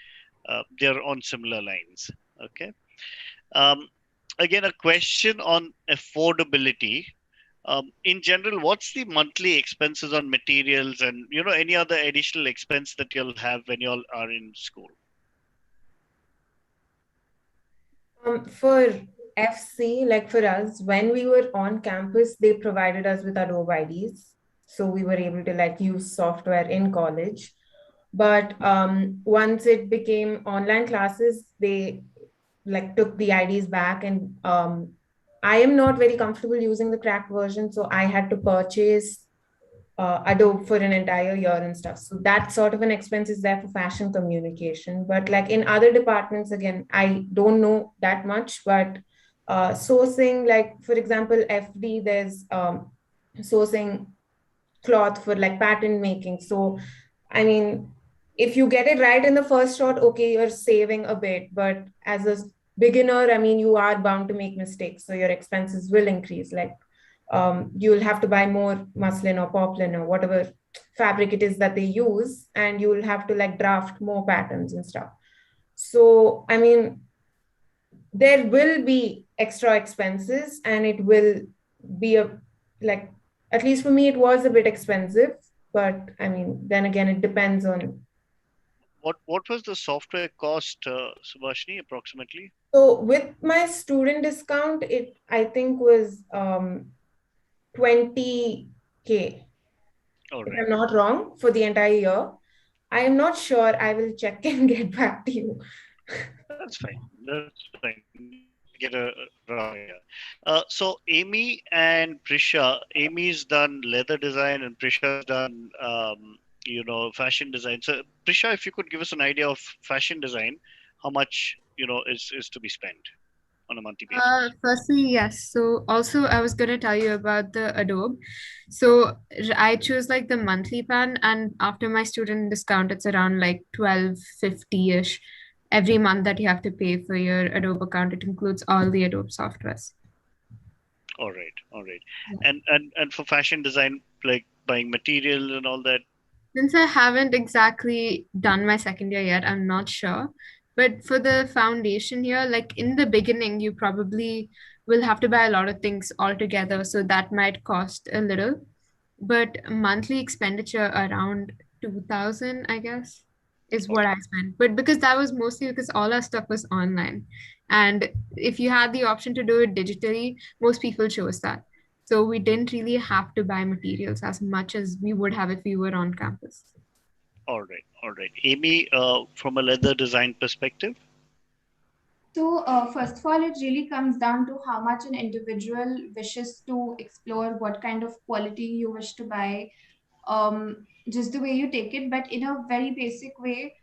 [SPEAKER 1] they're on similar lines. Okay. Um, Again, a question on affordability. In general, what's the monthly expenses on materials and any other additional expense that you'll have when y'all are in school?
[SPEAKER 8] For FC, like for us, when we were on campus, they provided us with Adobe IDs. So we were able to like use software in college. But once it became online classes, they like took the IDs back. And I am not very comfortable using the cracked version. So I had to purchase Adobe for an entire year and stuff. So that sort of an expense is there for fashion communication. But like in other departments, again, I don't know that much. But sourcing, like for example, FD, there's sourcing cloth for like pattern making. So, I mean, if you get it right in the first shot, okay, you're saving a bit. But as a beginner, I mean, you are bound to make mistakes. So your expenses will increase. Like you'll have to buy more muslin or poplin or whatever fabric it is that they use, and you'll have to like draft more patterns and stuff. So, I mean, there will be extra expenses, and it will be a like, at least for me, it was a bit expensive. But I mean, then again, it depends on.
[SPEAKER 1] What was the software cost, Subhashini, approximately?
[SPEAKER 8] So with my student discount, it I think was 20K,
[SPEAKER 1] All
[SPEAKER 8] if
[SPEAKER 1] right.
[SPEAKER 8] I'm not wrong, for the entire year. I am not sure. I will check and get back to you.
[SPEAKER 1] That's fine. That's fine. Just trying to get a rough idea. So Amy and Prisha, Amy's done leather design and Prisha's done, fashion design. So Prisha, if you could give us an idea of fashion design, how much is to be spent on a monthly basis?
[SPEAKER 6] Firstly, yes. So also I was gonna tell you about the Adobe. So I chose like the monthly plan, and after my student discount, it's around like 12.50-ish every month that you have to pay for your Adobe account. It includes all the Adobe softwares.
[SPEAKER 1] All right, all right.
[SPEAKER 6] Yeah.
[SPEAKER 1] And for fashion design, like buying material and all that.
[SPEAKER 6] Since I haven't exactly done my second year yet, I'm not sure. But for the foundation here, like in the beginning, you probably will have to buy a lot of things altogether. So that might cost a little. But monthly expenditure around 2000, I guess, is
[SPEAKER 1] All
[SPEAKER 6] what I spent. But because that was mostly because all our stuff was online. And if you had the option to do it digitally, most people chose that. So we didn't really have to buy materials as much as we would have if we were on campus.
[SPEAKER 1] all right, all right. Amy, from a leather design perspective.
[SPEAKER 4] So, first of all, it really comes down to how much an individual wishes to explore, what kind of quality you wish to buy, just the way you take it. But in a very basic way,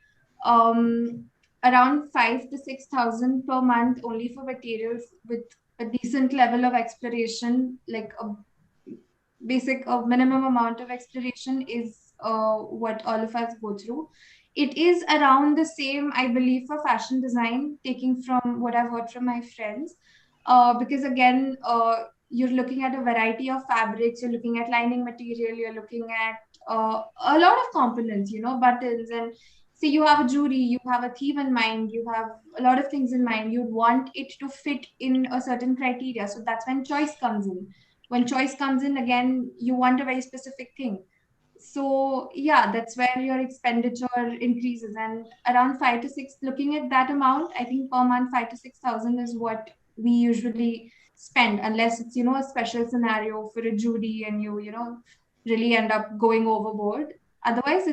[SPEAKER 4] um, around 5 to 6 thousand per month only for materials with a decent level of exploration, like a basic minimum amount of exploration is what all of us go through. It is around the same, I believe, for fashion design, taking from what I've heard from my friends. Because again, you're looking at a variety of fabrics, you're looking at lining material, you're looking at a lot of components, buttons, and say you have a jury, you have a theme in mind, you have a lot of things in mind, you'd want it to fit in a certain criteria. So that's when choice comes in. When choice comes in, again, you want a very specific thing. So yeah, that's where your expenditure increases. And around 5 to 6, looking at that amount, I think per month 5 to 6 thousand is what we usually spend, unless it's a special scenario for a jury and you really end up going overboard. Otherwise,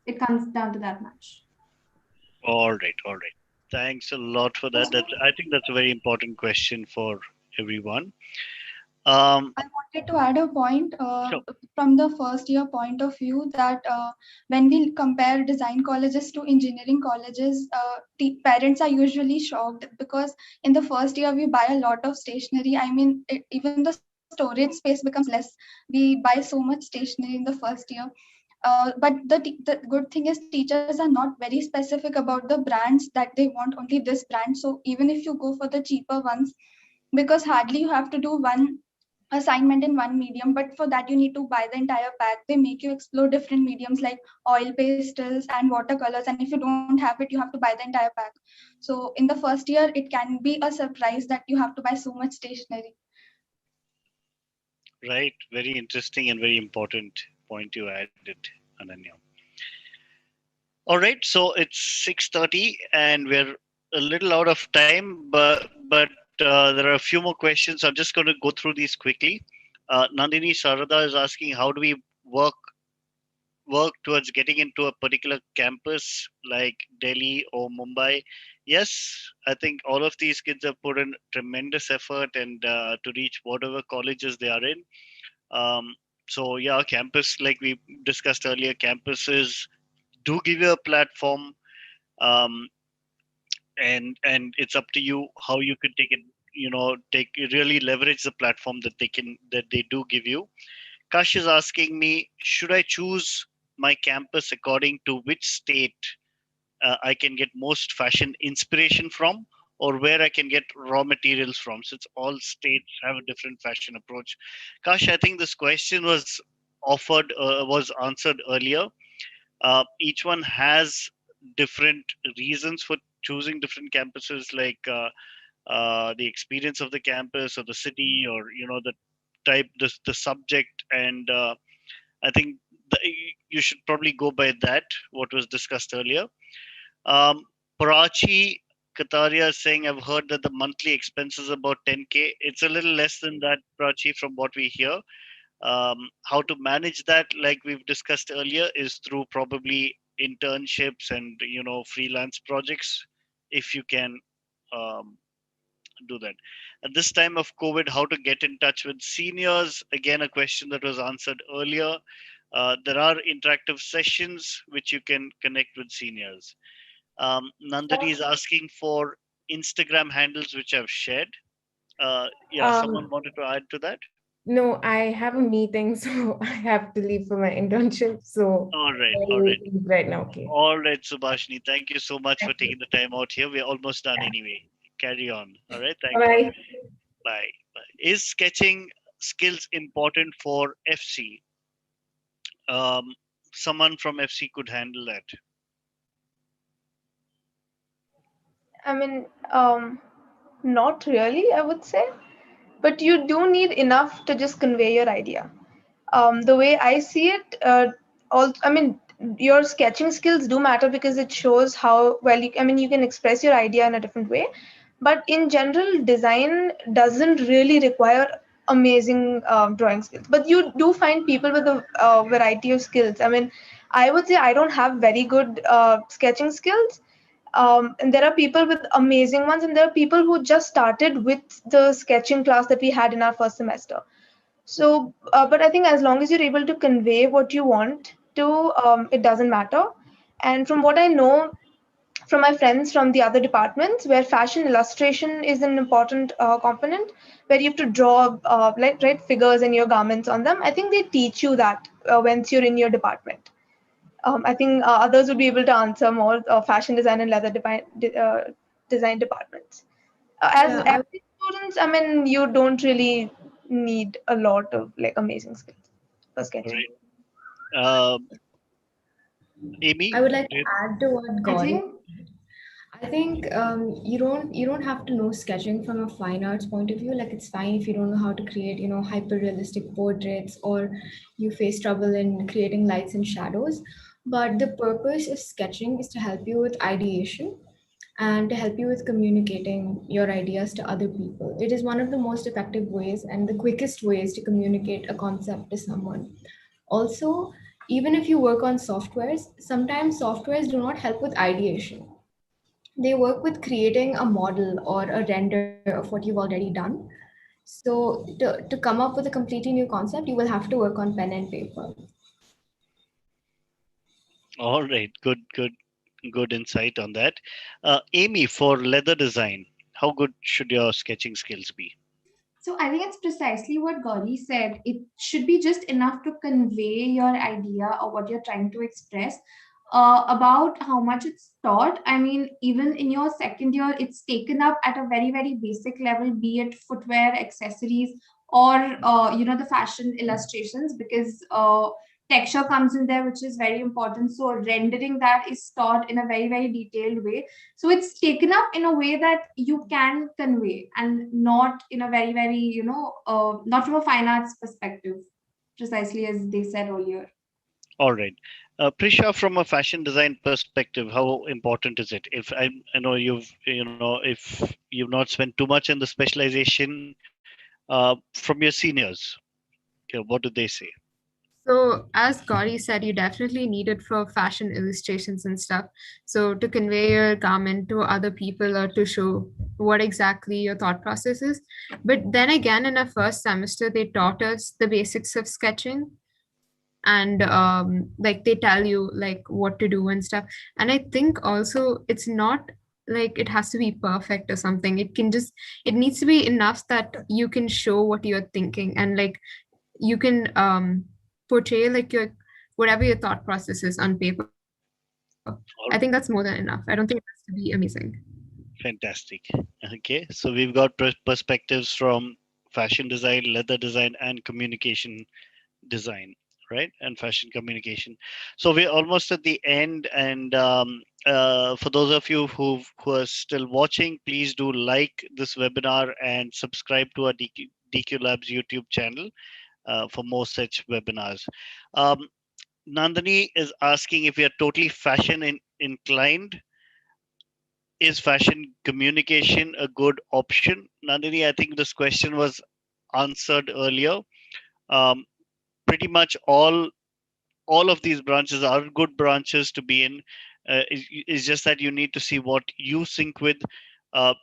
[SPEAKER 4] it comes down to that much.
[SPEAKER 1] All right, all right. Thanks a lot for that. I think that's a very important question for everyone.
[SPEAKER 2] I wanted to add a point
[SPEAKER 1] Sure.
[SPEAKER 2] from the first year point of view that when we compare design colleges to engineering colleges, parents are usually shocked because in the first year we buy a lot of stationery. I mean, even the storage space becomes less. We buy so much stationery in the first year. But the good thing is teachers are not very specific about the brands that they want only this brand. So even if you go for the cheaper ones, because hardly you have to do one assignment in one medium, but for that you need to buy the entire pack. They make you explore different mediums like oil pastels and watercolors, and if you don't have it you have to buy the entire pack. So in the first year it can be a surprise that you have to buy so much stationery.
[SPEAKER 1] Right. Very interesting and very important point you added, Ananya. All right. So it's 6:30 and we're a little out of time, but there are a few more questions. I'm just going to go through these quickly. Nandini Sarada is asking, how do we work towards getting into a particular campus like Delhi or Mumbai? Yes, I think all of these kids have put in tremendous effort and to reach whatever colleges they are in. So yeah, campus, like we discussed earlier, campuses do give you a platform, um, and it's up to you how you can take it. Take really leverage the platform that they do give you. Kash is asking me, should I choose my campus according to which state I can get most fashion inspiration from, or where I can get raw materials from, since all states have a different fashion approach. Kash, I think this question was answered earlier. Each one has different reasons for choosing different campuses, like the experience of the campus or the city, or the type, the subject, and I think the, you should probably go by that, what was discussed earlier. Um, Prachi Kataria is saying, I've heard that the monthly expense is about 10K. It's a little less than that, Prachi, from what we hear. How to manage that, like we've discussed earlier, is through probably internships and freelance projects, if you can um, do that. At this time of COVID, how to get in touch with seniors? Again, a question that was answered earlier. There are interactive sessions which you can connect with seniors. Nandini is asking for Instagram handles which I've shared. Yeah, someone
[SPEAKER 8] Um,
[SPEAKER 1] wanted to add to that.
[SPEAKER 8] no, I have a meeting, so I have to leave for my internship. So
[SPEAKER 1] All right, all
[SPEAKER 8] I'll
[SPEAKER 1] right.
[SPEAKER 8] leave right now. Okay.
[SPEAKER 1] All right, Subhashini, thank you so much for
[SPEAKER 8] Thank you.
[SPEAKER 1] taking the time out here. We're almost done
[SPEAKER 8] Yeah.
[SPEAKER 1] anyway. Carry on. All right, thank you.
[SPEAKER 8] Bye.
[SPEAKER 1] Bye. Bye. Is sketching skills important for FC? Um, Someone from FC could handle that.
[SPEAKER 5] I mean, not really, I would say, but you do need enough to just convey your idea. The way I see it, I mean, your sketching skills do matter because it shows how well you. I mean, you can express your idea in a different way, but in general, design doesn't really require amazing drawing skills. But you do find people with a variety of skills. I mean, I would say I don't have very good sketching skills, and there are people with amazing ones, and there are people who just started with the sketching class that we had in our first semester. So, but I think as long as you're able to convey what you want to, it doesn't matter. And from what I know from my friends from the other departments, where fashion illustration is an important component, where you have to draw, like, write figures in your garments on them, I think they teach you that once you're in your department. I think others would be able to answer more fashion design and design departments. As
[SPEAKER 3] Yeah,
[SPEAKER 5] every students, I mean, you don't really need a lot of like amazing skills for
[SPEAKER 1] All
[SPEAKER 5] sketching.
[SPEAKER 1] right. Amy,
[SPEAKER 3] I would like to
[SPEAKER 1] do you-
[SPEAKER 3] add to what
[SPEAKER 4] I
[SPEAKER 3] Gauri.
[SPEAKER 4] think
[SPEAKER 3] I think you don't have to know sketching from a fine arts point of view. Like it's fine if you don't know how to create hyper realistic portraits, or you face trouble in creating lights and shadows. But the purpose of sketching is to help you with ideation and to help you with communicating your ideas to other people. It is one of the most effective ways and the quickest ways to communicate a concept to someone. Also, even if you work on softwares, sometimes softwares do not help with ideation. They work with creating a model or a render of what you've already done. So to come up with a completely new concept, you will have to work on pen and paper.
[SPEAKER 1] all right. Good, good, good insight on that. Amy, for leather design, how good should your sketching skills be?
[SPEAKER 4] so. I think it's precisely what Gauri said. It should be just enough to convey your idea or what you're trying to express. About how much it's taught. I mean, even in your second year, it's taken up at a very, very basic level, be it footwear, accessories, or the fashion illustrations, because texture comes in there, which is very important. So rendering that is taught in a very, very detailed way. So it's taken up in a way that you can convey, and not in a very, very not from a fine arts perspective, precisely as they said earlier.
[SPEAKER 1] All right. Prisha, from a fashion design perspective, how important is it? If I know if you've not spent too much in the specialization, from your seniors, what do they say?
[SPEAKER 6] So, as Gauri said, you definitely need it for fashion illustrations and stuff. So, to convey your garment to other people or to show what exactly your thought process is. But then again, in our first semester, they taught us the basics of sketching, and like they tell you like what to do and stuff. And I think also it's not like it has to be perfect or something. It needs to be enough that you can show what you're thinking, and like you can portray like your whatever your thought process is on paper. I think that's more than enough. I don't think it has to be amazing.
[SPEAKER 1] Fantastic. Okay, so we've got perspectives from fashion design, leather design, and communication design, right? And fashion communication. So we're almost at the end, and for those of you who are still watching, please do like this webinar and subscribe to our DQ Labs YouTube channel for more such webinars. Um, Nandini is asking if we are totally fashion inclined. Is fashion communication a good option? Nandini, I think this question was answered earlier. Um, Pretty much all of these branches are good branches to be in. It's just that you need to see what you sync with.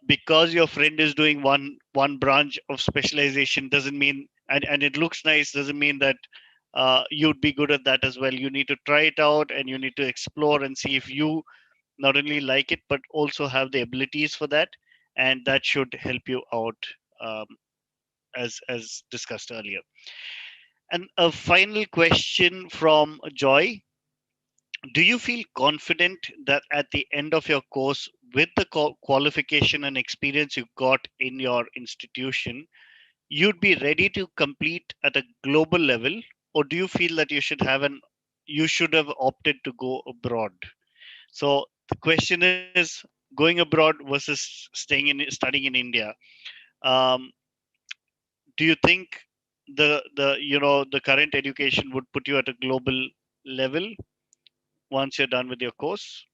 [SPEAKER 1] Because your friend is doing one branch of specialization doesn't mean, and it looks nice, doesn't mean that you'd be good at that as well. You need to try it out, and you need to explore and see if you not only like it but also have the abilities for that. and that should help you out, um, as discussed earlier. And a final question from Joy: do you feel confident that at the end of your course, with the qualification and experience you got in your institution, you'd be ready to compete at a global level, or do you feel that you should have opted to go abroad? So the question is, going abroad versus studying in India. Um, do you think the current education would put you at a global level once you're done with your course?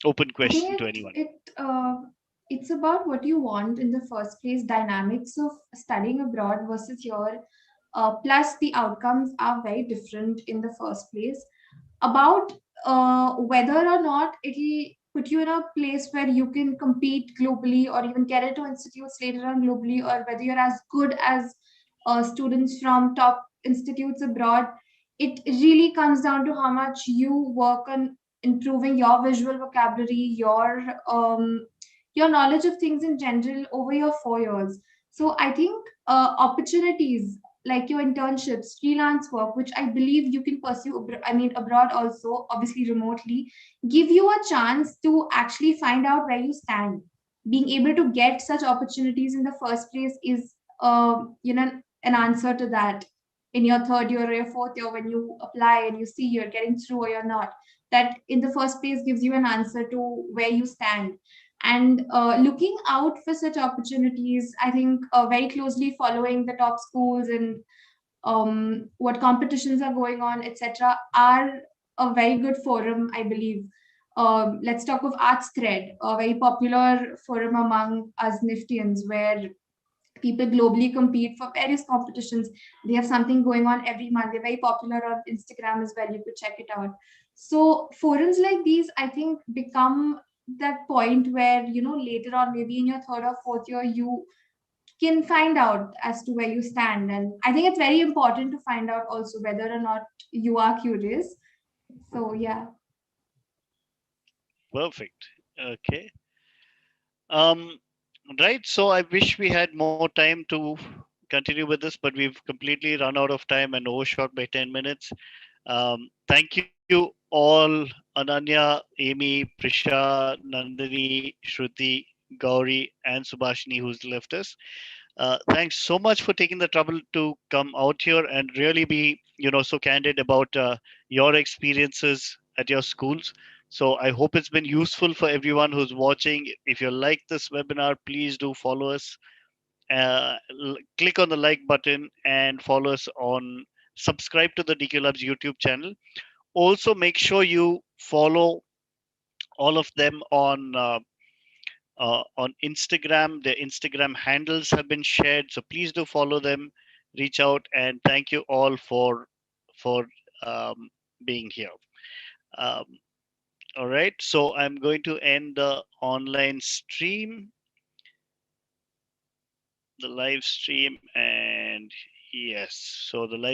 [SPEAKER 1] Open
[SPEAKER 4] I think
[SPEAKER 1] question to anyone.
[SPEAKER 4] it's about what you want in the first place. Dynamics of studying abroad versus here, plus the outcomes are very different in the first place. About whether or not it'll put you in a place where you can compete globally or even get into institutes later on globally, or whether you're as good as students from top institutes abroad, it really comes down to how much you work on improving your visual vocabulary, your knowledge of things in general over your 4 years. So I think opportunities like your internships, freelance work, which I believe you can pursue, abroad also, obviously remotely, give you a chance to actually find out where you stand. Being able to get such opportunities in the first place is, an answer to that in your third year or your fourth year when you apply and you see you're getting through or you're not. That in the first place gives you an answer to where you stand. And looking out for such opportunities, I think very closely following the top schools and what competitions are going on, etc., are a very good forum, I believe. Let's talk of Arts Thread, a very popular forum among us Niftians, where people globally compete for various competitions. They have something going on every month. They're very popular on Instagram as well. You could check it out. So forums like these, I think, become that point where, later on, maybe in your third or fourth year, you can find out as to where you stand. And I think it's very important to find out also whether or not you are curious. So yeah.
[SPEAKER 1] Perfect. Okay. Um, right. So I wish we had more time to continue with this, but we've completely run out of time and overshot by 10 minutes. Thank you all, Ananya, Amy, Prisha, Nandini, Shruti, Gauri, and Subhashini, who's left us. Thanks so much for taking the trouble to come out here and really be, so candid about your experiences at your schools. So I hope it's been useful for everyone who's watching. If you like this webinar, please do follow us. Click on the like button and follow us on subscribe to the DQ Labs YouTube channel. Also, make sure you follow all of them on Instagram. Their Instagram handles have been shared, so please do follow them. Reach out, and thank you all for being here. Um, all right, so I'm going to end the online stream, the live stream, and yes, so the live